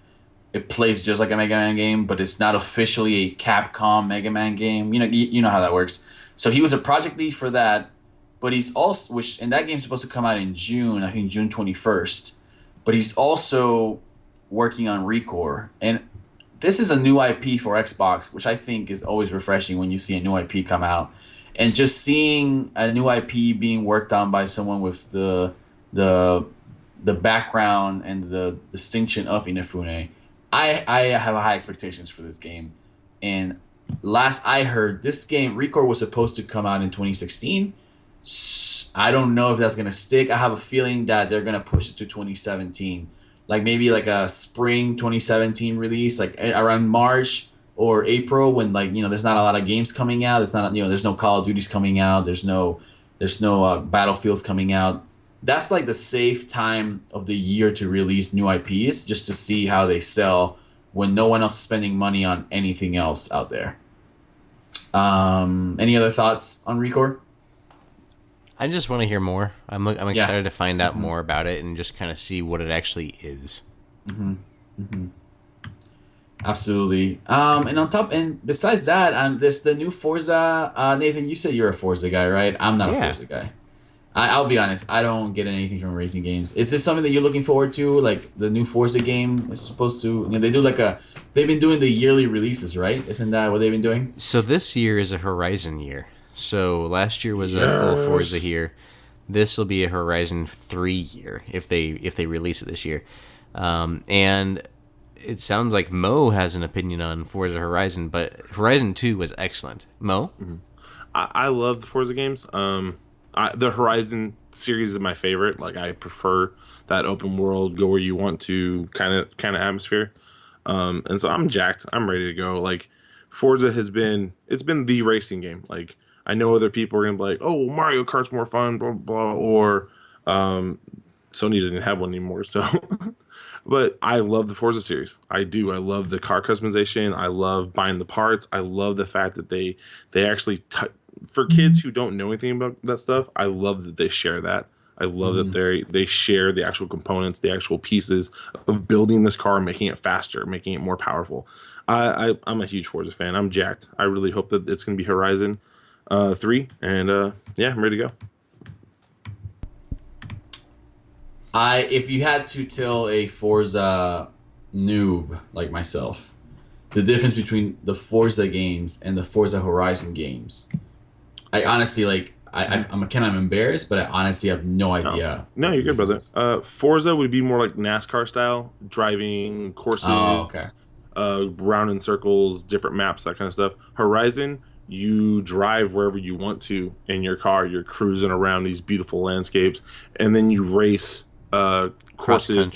It plays just like a Mega Man game, but it's not officially a Capcom Mega Man game. You know how that works. So he was a project lead for that, but he's also, and that game's supposed to come out in June, I think June 21st. But he's also working on Recore, and this is a new IP for Xbox, which I think is always refreshing when you see a new IP come out, and just seeing a new IP being worked on by someone with the background and the distinction of Inafune. I have high expectations for this game, and last I heard, this game Recore was supposed to come out in 2016. I don't know if that's gonna stick. I have a feeling that they're gonna push it to 2017, like maybe like a spring 2017 release, like around March or April, when there's not a lot of games coming out. It's not there's no Call of Duties coming out. There's no Battlefields coming out. That's like the safe time of the year to release new IPs, just to see how they sell when no one else is spending money on anything else out there. Any other thoughts on Recore? I just want to hear more. I'm excited to find out more about it and just kind of see what it actually is. Absolutely. And on top, and besides that, there's the new Forza. Nathan, you said you're a Forza guy, right? I'm not a Forza guy. I'll be honest, I don't get anything from racing games. Is this something that you're looking forward to? Like the new Forza game is supposed to, they do they've been doing the yearly releases, right? Isn't that what they've been doing? So this year is a Horizon year. So last year was a full Forza year. This will be a Horizon 3 year if they release it this year. And it sounds like Mo has an opinion on Forza Horizon, but Horizon 2 was excellent. Mo? Mm-hmm. I love the Forza games. The Horizon series is my favorite. Like, I prefer that open world, go where you want to kind of atmosphere. And so I'm jacked. I'm ready to go. Like, Forza it's been the racing game. Like, I know other people are gonna be like, oh, Mario Kart's more fun, blah blah, or Sony doesn't have one anymore. So, but I love the Forza series. I do. I love the car customization. I love buying the parts. I love the fact that they actually for kids who don't know anything about that stuff, I love that they share that. I love that they share the actual components, the actual pieces of building this car, making it faster, making it more powerful. I'm a huge Forza fan. I'm jacked. I really hope that it's going to be Horizon 3, and I'm ready to go. If you had to tell a Forza noob like myself the difference between the Forza games and the Forza Horizon games, I honestly I'm kind of embarrassed, but I honestly have no idea. No, you're good, brother. Forza would be more like NASCAR style, driving courses, round in circles, different maps, that kind of stuff. Horizon, you drive wherever you want to in your car. You're cruising around these beautiful landscapes, and then you race courses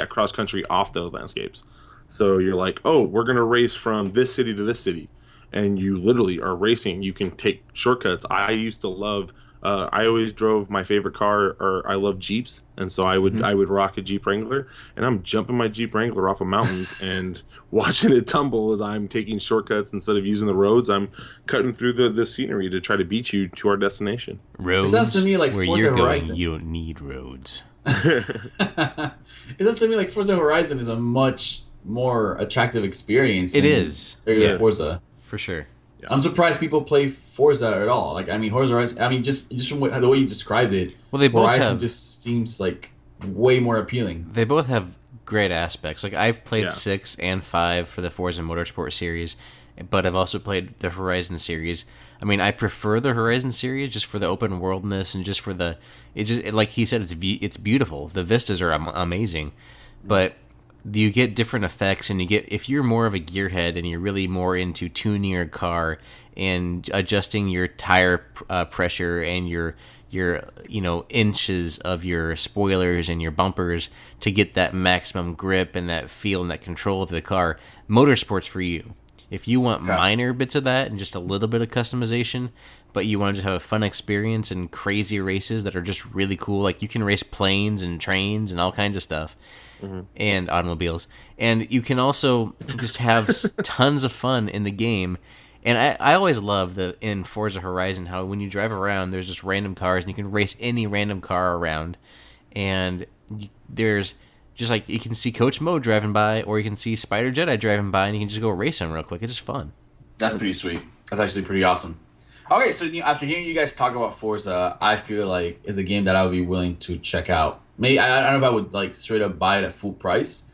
cross country off those landscapes. So you're like, oh, we're gonna race from this city to this city. And you literally are racing. You can take shortcuts. I used to love. I always drove my favorite car, or I love Jeeps, and so I would rock a Jeep Wrangler, and I'm jumping my Jeep Wrangler off of mountains and watching it tumble as I'm taking shortcuts instead of using the roads. I'm cutting through the scenery to try to beat you to our destination. Roads. It sounds to me like where Forza you're Horizon. going, you don't need roads. It sounds to me like Forza Horizon is a much more attractive experience. It is. Regular Forza. For sure. Yeah. I'm surprised people play Forza at all. Like, I mean, Horizon. I mean, just from the way you described it, well, they both Horizon have, just seems like way more appealing. They both have great aspects. Like, I've played Yeah. 6 and 5 for the Forza Motorsport series, but I've also played the Horizon series. I mean, I prefer the Horizon series just for the open worldness and just for the like he said, it's beautiful. The vistas are amazing, but you get different effects, and if you're more of a gearhead and you're really more into tuning your car and adjusting your tire pressure and your inches of your spoilers and your bumpers to get that maximum grip and that feel and that control of the car, motorsport's for you. If you want minor bits of that and just a little bit of customization, but you want to just have a fun experience and crazy races that are just really cool, like you can race planes and trains and all kinds of stuff, and automobiles. And you can also just have tons of fun in the game. And I always love in Forza Horizon how when you drive around, there's just random cars, and you can race any random car around. And there's just like you can see Coach Mo driving by, or you can see Spider Jedi driving by, and you can just go race them real quick. It's just fun. That's pretty sweet. That's actually pretty awesome. Okay, so after hearing you guys talk about Forza, I feel like it's a game that I would be willing to check out. Maybe I don't know if I would like straight up buy it at full price,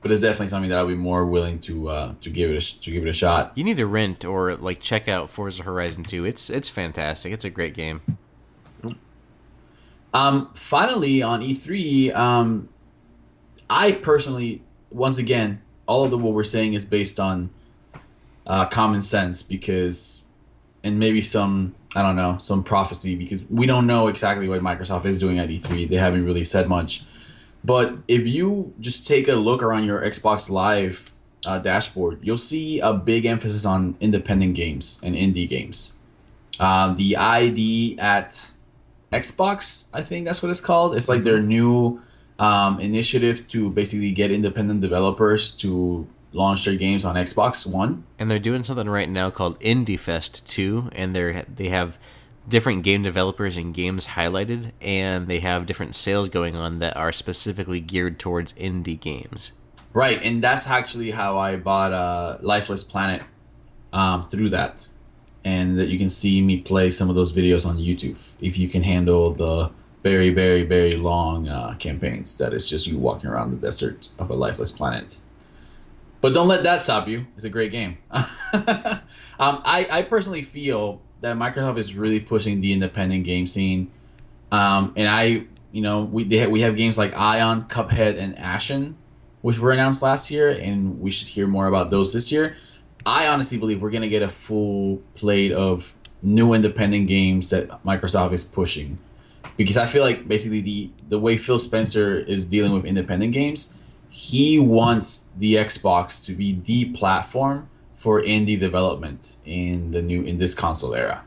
but it's definitely something that I'd be more willing to give it a shot. You need to rent or like check out Forza Horizon 2. It's fantastic. It's a great game. Finally on E3, I personally, once again, all of what we're saying is based on common sense and maybe some prophecy, because we don't know exactly what Microsoft is doing at E3. They haven't really said much. But if you just take a look around your Xbox Live dashboard, you'll see a big emphasis on independent games and indie games. The ID at Xbox, I think that's what it's called. It's like their new initiative to basically get independent developers to launch their games on Xbox One. And they're doing something right now called Indie Fest 2, and they have different game developers and games highlighted, and they have different sales going on that are specifically geared towards indie games. Right, and that's actually how I bought Lifeless Planet through that. And that you can see me play some of those videos on YouTube if you can handle the very, very, very long campaigns that is just you walking around the desert of a lifeless planet. But don't let that stop you. It's a great game. I personally feel that Microsoft is really pushing the independent game scene. And we have games like Ion, Cuphead, and Ashen, which were announced last year, and we should hear more about those this year. I honestly believe we're going to get a full plate of new independent games that Microsoft is pushing. Because I feel like basically the way Phil Spencer is dealing with independent games, he wants the Xbox to be the platform for indie development in this console era.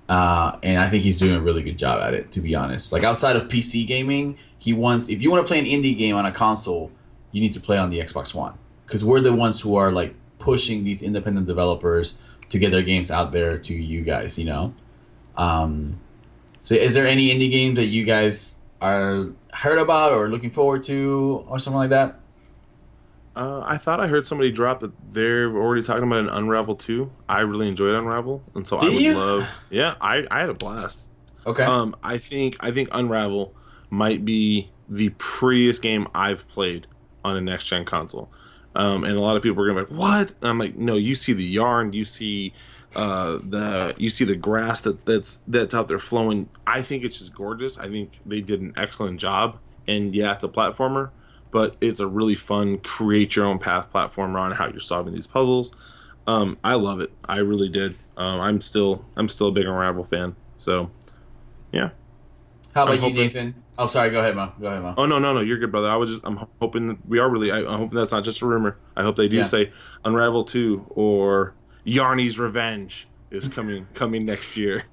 And I think he's doing a really good job at it, to be honest. Like outside of PC gaming, if you want to play an indie game on a console, you need to play on the Xbox One. Because we're the ones who are like pushing these independent developers to get their games out there to you guys, So is there any indie game that you guys are heard about or looking forward to or something like that? I thought I heard somebody drop that they're already talking about an Unravel 2. I really enjoyed Unravel, and so Yeah, I had a blast. Okay. I think Unravel might be the prettiest game I've played on a next gen console. And a lot of people are gonna be like, "What?" And I'm like, "No, you see the yarn, you see the grass that's out there flowing. I think it's just gorgeous. I think they did an excellent job. And yeah, it's a platformer, but it's a really fun create your own path platformer on how you're solving these puzzles. I love it. I really did. I'm still a big Unravel fan. So yeah. How about you, Nathan? Oh, sorry. Go ahead, Mo. Oh no. You're good, brother. I'm hoping I'm hoping that's not just a rumor. I hope they do say Unravel 2 or Yarny's Revenge is coming next year.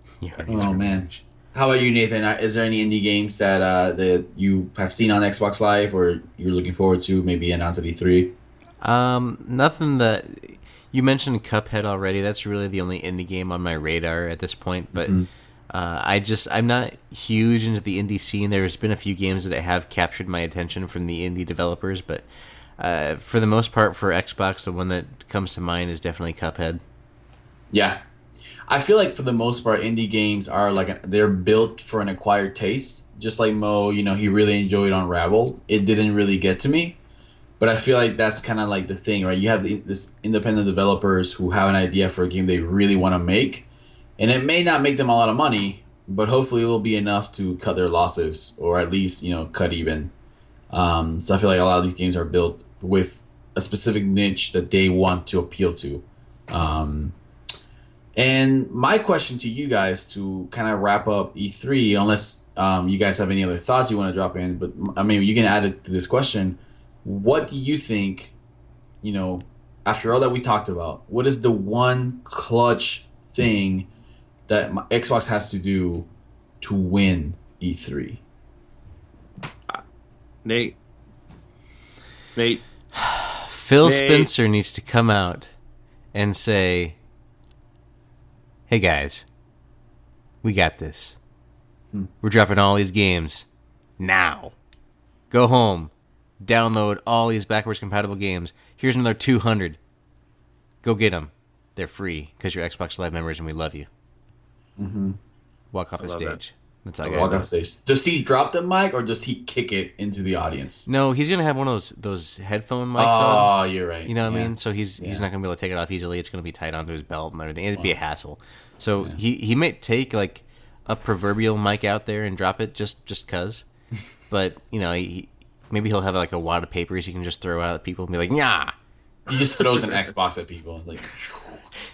Man. How about you, Nathan? Is there any indie games that you have seen on Xbox Live or you're looking forward to maybe announced at E3? Nothing that you mentioned. Cuphead already. That's really the only indie game on my radar at this point. But I'm not huge into the indie scene. There's been a few games that have captured my attention from the indie developers, but for the most part, for Xbox, the one that comes to mind is definitely Cuphead. Yeah. I feel like for the most part, indie games are they're built for an acquired taste. Just like Mo, he really enjoyed Unravel. It didn't really get to me. But I feel like that's kind of like the thing, right? You have this independent developers who have an idea for a game they really want to make, and it may not make them a lot of money, but hopefully it will be enough to cut their losses or at least cut even. So I feel like a lot of these games are built with a specific niche that they want to appeal to. And my question to you guys to kind of wrap up E3, unless you guys have any other thoughts you want to drop in, but I mean you can add it to this question. What do you think, after all that we talked about, what is the one clutch thing that Xbox has to do to win E3? Nate. Phil Spencer needs to come out and say, hey guys, we got this. We're dropping all these games now. Go home. Download all these backwards compatible games. Here's another 200. Go get them. They're free because you're Xbox Live members and we love you. Mm-hmm. Walk off the stage. That's all I walk off stage. Does he drop the mic or does he kick it into the audience? No, he's gonna have one of those headphone mics on. Oh, you're right. You know what I mean? So he's not gonna be able to take it off easily. It's gonna be tied onto his belt and everything. It'd be a hassle. So he might take like a proverbial mic out there and drop it just cause. But maybe he'll have like a wad of papers he can just throw out at people and be like, nah. He just throws an Xbox at people. It's like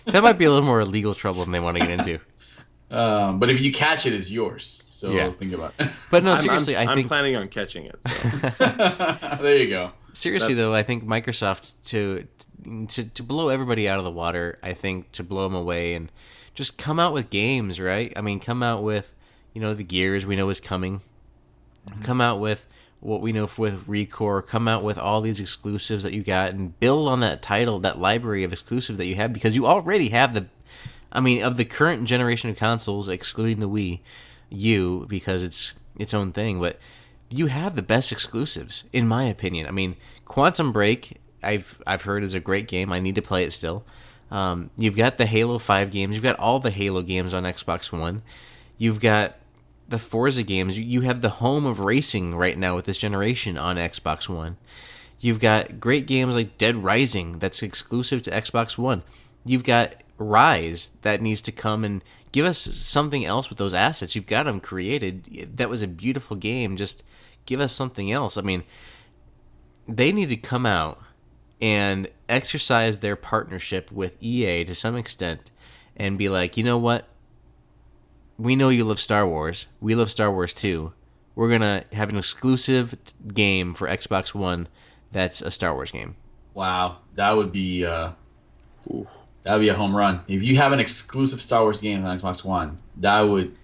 that might be a little more legal trouble than they want to get into. But if you catch it, it's yours. So think about it. But no, seriously, I'm I think planning on catching it. So. There you go. Seriously though, I think Microsoft to blow everybody out of the water, I think to blow them away and just come out with games, right? I mean, come out with the Gears we know is coming. Mm-hmm. Come out with what we know with Recore. Come out with all these exclusives that you got and build on that title, that library of exclusives that you have because you already have of the current generation of consoles, excluding the Wii U because it's its own thing, but you have the best exclusives, in my opinion. I mean, Quantum Break, I've heard is a great game. I need to play it still. You've got the Halo 5 games. You've got all the Halo games on Xbox One. You've got the Forza games. You have the home of racing right now with this generation on Xbox One. You've got great games like Dead Rising that's exclusive to Xbox One. You've got Rise that needs to come and give us something else with those assets. You've got them created. That was a beautiful game. Just give us something else. I mean, they need to come out and exercise their partnership with EA to some extent and be like, you know what? We know you love Star Wars. We love Star Wars too. We're going to have an exclusive game for Xbox One that's a Star Wars game. Wow. That would be a home run. If you have an exclusive Star Wars game on Xbox One, that would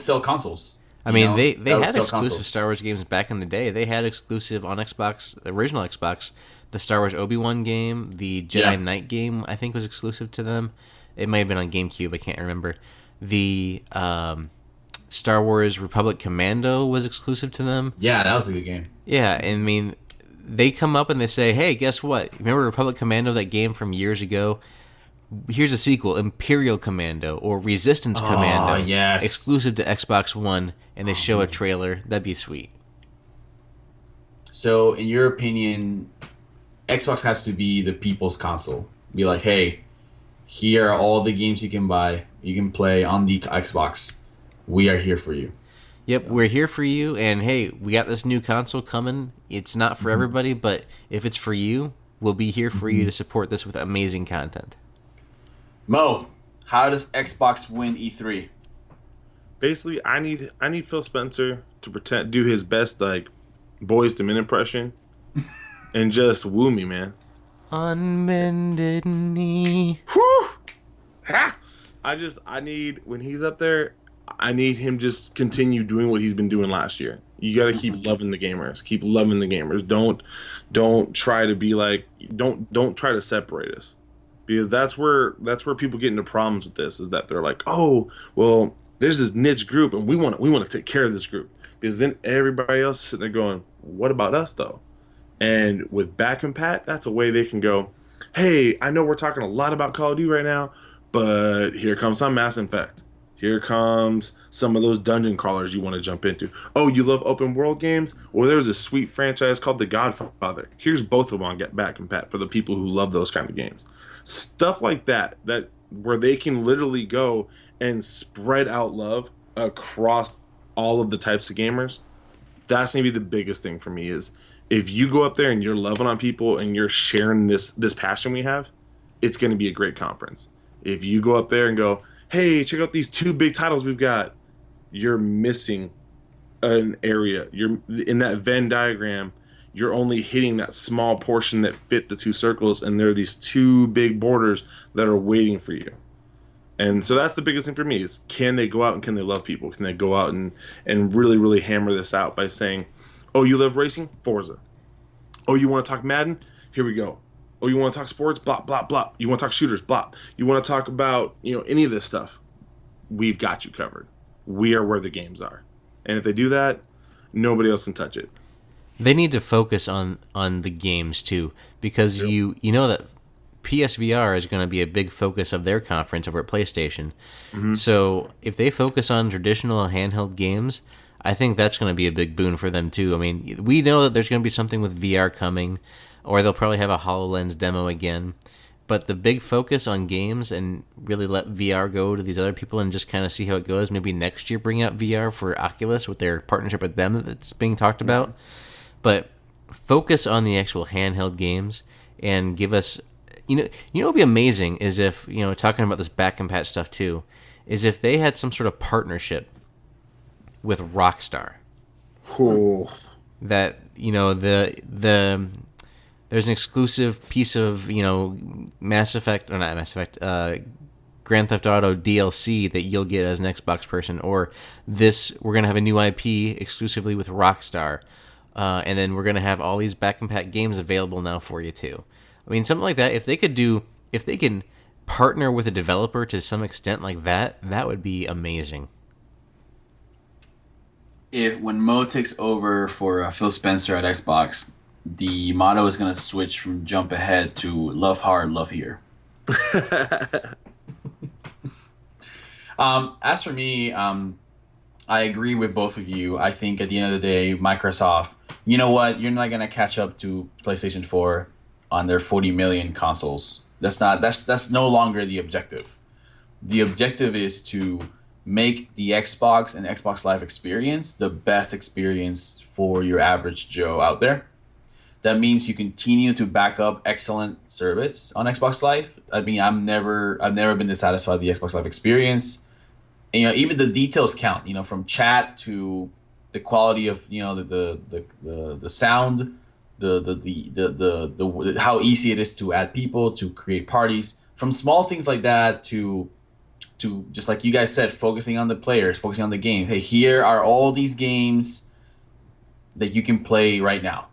sell consoles. I mean, they had exclusive Star Wars games back in the day. They had exclusive on Xbox, the original Xbox, the Star Wars Obi-Wan game, the Jedi Knight game, I think was exclusive to them. It may have been on GameCube, I can't remember. The Star Wars Republic Commando was exclusive to them. Yeah, that was a good game. Yeah, I mean, they come up and they say, hey, guess what? Remember Republic Commando, that game from years ago? Here's a sequel, Imperial Commando or Resistance Commando. Yes. Exclusive to Xbox One, and they show a trailer. That'd be sweet. So, in your opinion, Xbox has to be the people's console. Be like, hey, here are all the games you can buy, you can play on the Xbox. We are here for you. Yep, we're here for you, and hey, we got this new console coming. It's not for everybody, but if it's for you, we'll be here for you to support this with amazing content. Mo, how does Xbox win E3? Basically, I need Phil Spencer to do his best like Boys to Men impression, and just woo me, man. Unmended knee. Whew! Ha! I need when he's up there. I need him just continue doing what he's been doing last year. You got to keep loving the gamers. Keep loving the gamers. Don't try to be like don't try to separate us. Because that's where people get into problems with this, is that they're like, oh, well, there's this niche group and we want to take care of this group. Because then everybody else is sitting there going, what about us though? And with Back and Pat, that's a way they can go, hey, I know we're talking a lot about Call of Duty right now, but here comes some Mass Effect. Here comes some of those dungeon crawlers you want to jump into. Oh, you love open world games? Well, there's a sweet franchise called The Godfather. Here's both of them on Get Back and Pat for the people who love those kind of games. Stuff like that where they can literally go and spread out love across all of the types of gamers. That's gonna be the biggest thing for me is if you go up there and you're loving on people and you're sharing this passion we have, it's gonna be a great conference. If you go up there and go, hey, check out these 2 big titles we've got, you're missing an area. You're in that Venn diagram, you're only hitting that small portion that fit the 2 circles, and there are these 2 big borders that are waiting for you. And so that's the biggest thing for me is can they go out and can they love people? Can they go out and really, really hammer this out by saying, oh, you love racing? Forza. Oh, you want to talk Madden? Here we go. Oh, you want to talk sports? Blah, blah, blah. You want to talk shooters? Blah. You want to talk about, any of this stuff? We've got you covered. We are where the games are. And if they do that, nobody else can touch it. They need to focus on the games too, because you know that PSVR is going to be a big focus of their conference over at PlayStation. Mm-hmm. So if they focus on traditional handheld games, I think that's going to be a big boon for them too. I mean, we know that there's going to be something with VR coming, or they'll probably have a HoloLens demo again. But the big focus on games and really let VR go to these other people and just kind of see how it goes. Maybe next year bring out VR for Oculus with their partnership with them that's being talked about. But focus on the actual handheld games and give us... what would be amazing is if, talking about this back and pat stuff too, is if they had some sort of partnership with Rockstar. Cool. That, there's an exclusive piece of, Grand Theft Auto DLC that you'll get as an Xbox person, or we're going to have a new IP exclusively with Rockstar, and then we're going to have all these back and pat games available now for you too. I mean, something like that, if they can partner with a developer to some extent like that, that would be amazing. When Mo takes over for Phil Spencer at Xbox, the motto is going to switch from jump ahead to love hard, love here. As for me, I agree with both of you. I think at the end of the day, Microsoft, you know what? You're not going to catch up to PlayStation 4 on their 40 million consoles. That's no longer the objective. The objective is to make the Xbox and Xbox Live experience the best experience for your average Joe out there. That means you continue to back up excellent service on Xbox Live. I mean, I've never been dissatisfied with the Xbox Live experience. And, even the details count. From chat to the quality of the sound, the how easy it is to add people, to create parties. From small things like that to just like you guys said, focusing on the players, focusing on the games. Hey, here are all these games that you can play right now.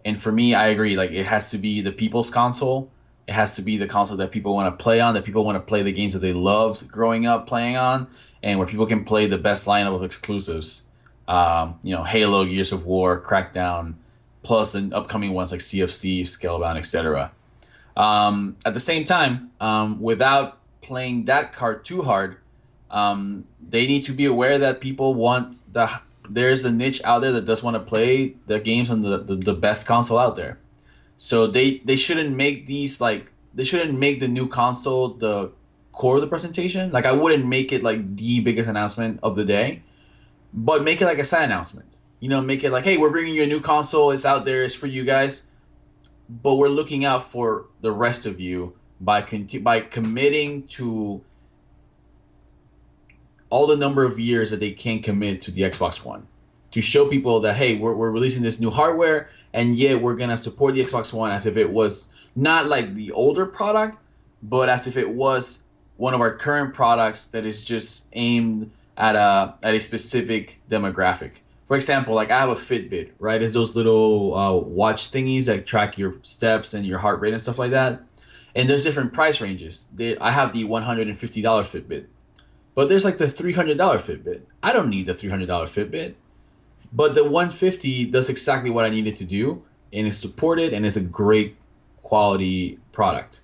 And for me, I agree. Like, it has to be the people's console. It has to be the console that people want to play on, that people want to play the games that they loved growing up playing on, and where people can play the best lineup of exclusives. Halo, Gears of War, Crackdown, plus the upcoming ones like Sea of Thieves, Scalebound, etc. At the same time, without playing that card too hard, they need to be aware that people want there's a niche out there that does want to play the games on the best console out there. So they shouldn't make they shouldn't make the new console the core of the presentation. Like, I wouldn't make it like the biggest announcement of the day, but make it like a side announcement. Make it like, hey, we're bringing you a new console. It's out there. It's for you guys. But we're looking out for the rest of you by committing to all the number of years that they can commit to the Xbox One, to show people that, hey, we're releasing this new hardware, and yet we're going to support the Xbox One as if it was not like the older product, but as if it was one of our current products that is just aimed at a specific demographic. For example, like, I have a Fitbit, right? It's those little watch thingies that track your steps and your heart rate and stuff like that. And there's different price ranges. I have the $150 Fitbit. But there's like the $300 Fitbit. I don't need the $300 Fitbit. But the $150 does exactly what I need it to do, and is supported, and is a great quality product.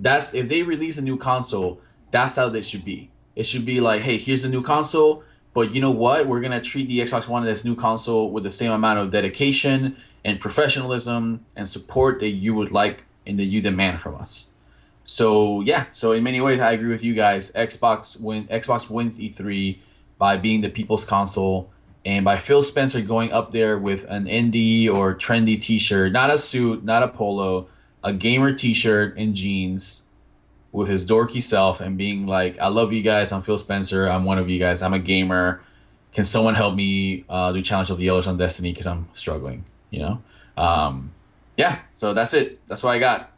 If they release a new console, that's how they should be. It should be like, hey, here's a new console, but you know what? We're gonna treat the Xbox One as new console with the same amount of dedication and professionalism and support that you would like and that you demand from us. So yeah, so in many ways, I agree with you guys. Xbox wins E3 by being the people's console and by Phil Spencer going up there with an indie or trendy T-shirt, not a suit, not a polo, a gamer T-shirt and jeans with his dorky self and being like, I love you guys. I'm Phil Spencer. I'm one of you guys. I'm a gamer. Can someone help me do Challenge of the Yellows on Destiny because I'm struggling, you know? Yeah, so that's it. That's what I got.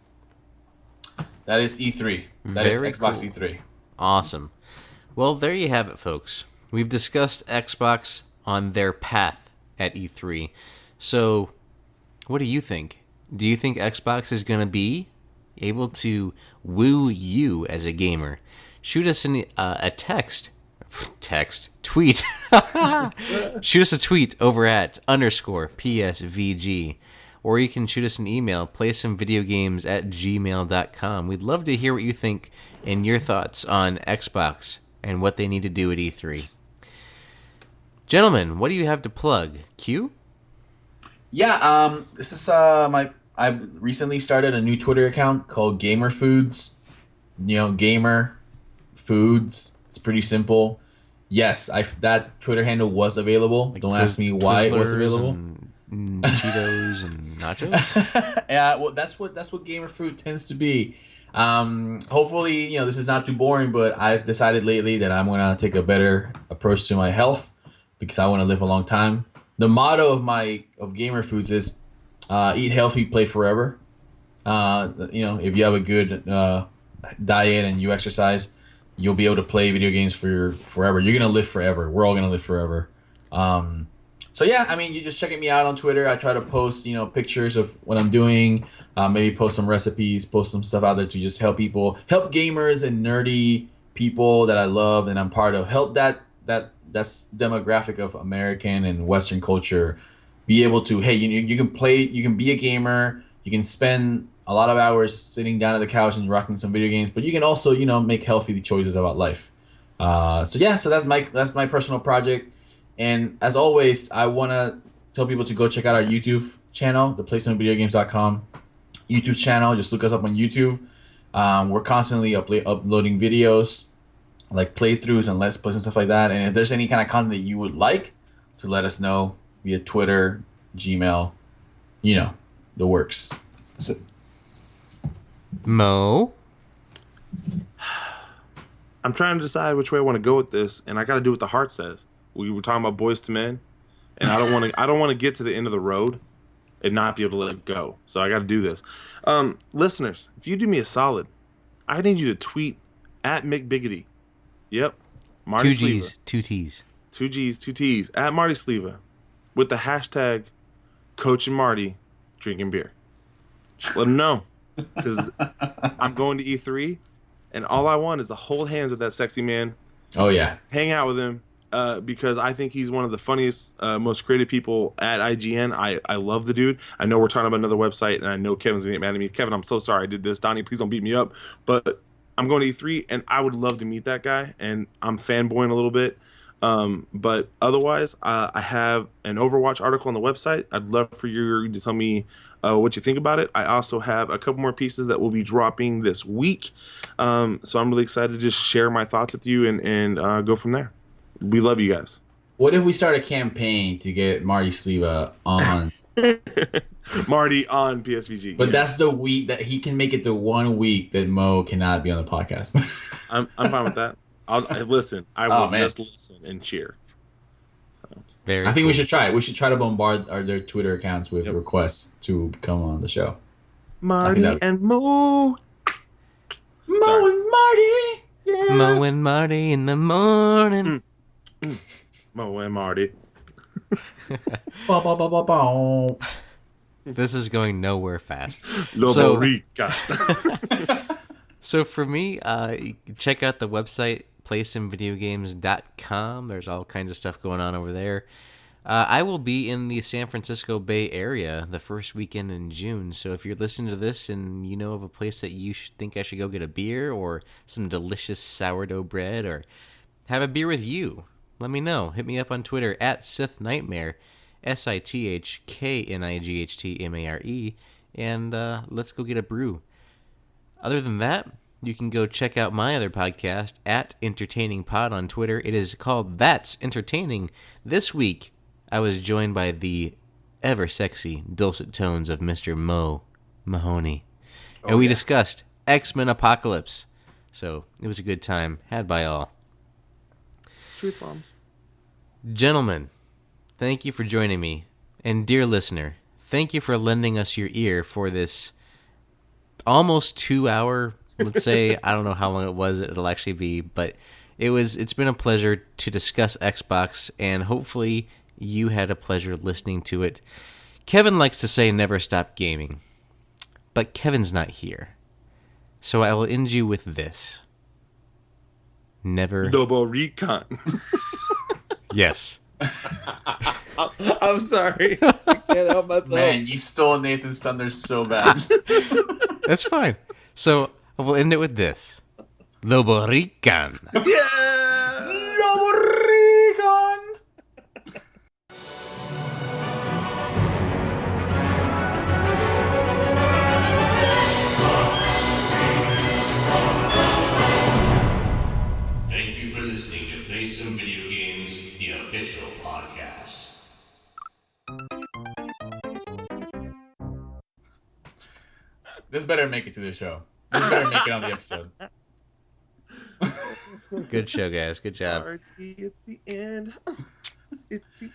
That is E3. That is Very Xbox cool. E3. Awesome. Well, there you have it, folks. We've discussed Xbox on their path at E3. So, what do you think? Do you think Xbox is going to be able to woo you as a gamer? Shoot us a tweet. Shoot us a tweet over at _PSVG. Or you can shoot us an email, playsomevideogames@gmail.com. We'd love to hear what you think and your thoughts on Xbox and what they need to do at E3. Gentlemen, what do you have to plug? Q? Yeah, this is I recently started a new Twitter account called Gamer Foods. You know, Gamer Foods. It's pretty simple. Yes, that Twitter handle was available. Like Don't ask me why it was Twizzlers available. And Cheetos and nachos? Yeah, well, that's what Gamer Food tends to be. Hopefully, you know, this is not too boring, but I've decided lately that I'm gonna take a better approach to my health because I want to live a long time. The motto of Gamer Foods is eat healthy, play forever. You know, if you have a good diet and you exercise, you'll be able to play video games for forever. You're gonna live forever. We're all gonna live forever. So yeah, I mean, you just checking me out on Twitter. I try to post, you know, pictures of what I'm doing. Maybe post some recipes, post some stuff out there to just help people, help gamers and nerdy people that I love and I'm part of. Help that's demographic of American and Western culture be able to, hey, you can play, you can be a gamer, you can spend a lot of hours sitting down at the couch and rocking some video games, but you can also, you know, make healthy choices about life. So that's my personal project. And as always, I want to tell people to go check out our YouTube channel, the PlayStationVideoGames.com YouTube channel. Just look us up on YouTube. We're constantly uploading videos like playthroughs and let's plays and stuff like that. And if there's any kind of content that you would like to let us know via Twitter, Gmail, you know, the works. That's it. Mo? I'm trying to decide which way I want to go with this, and I got to do what the heart says. We were talking about Boys to Men, and I don't want to get to the end of the road and not be able to let it go. So I got to do this. Listeners, if you do me a solid, I need you to tweet at McBiggity. Yep. Marty 2 G's, Sleva. 2 T's. 2 G's, 2 T's. At Marty Sleva with the hashtag Coach and Marty drinking beer. Just let them know. Because I'm going to E3, and all I want is to hold hands with that sexy man. Oh, yeah. Hang out with him. Because I think he's one of the funniest, most creative people at IGN. I love the dude. I know we're talking about another website, and I know Kevin's going to get mad at me. Kevin, I'm so sorry I did this. Donnie, please don't beat me up. But I'm going to E3, and I would love to meet that guy, and I'm fanboying a little bit. But otherwise, I have an Overwatch article on the website. I'd love for you to tell me what you think about it. I also have a couple more pieces that will be dropping this week. So I'm really excited to just share my thoughts with you and go from there. We love you guys. What if we start a campaign to get Marty Sleva on? Marty on PSVG. But that's the week that he can make it the 1 week that Mo cannot be on the podcast. I'm fine with that. I'll listen. I will just listen and cheer. Very I think cool. we should try it. We should try to bombard their Twitter accounts with requests to come on the show. Marty and Mo. Mo and Marty. Yeah. Mo and Marty in the morning. Mo and Marty. Ba, ba, ba, ba, ba. This is going nowhere fast. LOBORICAN. So for me, check out the website, playsomevideogames.com. There's all kinds of stuff going on over there. I will be in the San Francisco Bay Area the first weekend in June. So if you're listening to this and you know of a place that you think I should go get a beer or some delicious sourdough bread or have a beer with you, let me know. Hit me up on Twitter at SithNightmare, SITHKNIGHTMARE, and let's go get a brew. Other than that, you can go check out my other podcast at Entertaining Pod on Twitter. It is called That's Entertaining. This week, I was joined by the ever sexy dulcet tones of Mr. Mo Mahoney. And we discussed X-Men Apocalypse. So it was a good time, had by all. Truth bombs. Gentlemen, thank you for joining me. And dear listener, thank you for lending us your ear for this almost 2 hour, let's say. I don't know how long it'll actually be, but it's been a pleasure to discuss Xbox, and hopefully you had a pleasure listening to it. Kevin likes to say never stop gaming, but Kevin's not here. So I will end you with this. Never. LOBORICAN. Yes. I'm sorry. I can't help myself. Man, you stole Nathan's thunder so bad. That's fine. So I will end it with this. LOBORICAN. Yeah! LOBORICAN! Thank you for listening to Play Some Video Games, the official podcast. This better make it to the show. This better make it on the episode. Good show, guys. Good job. It's the end. It's the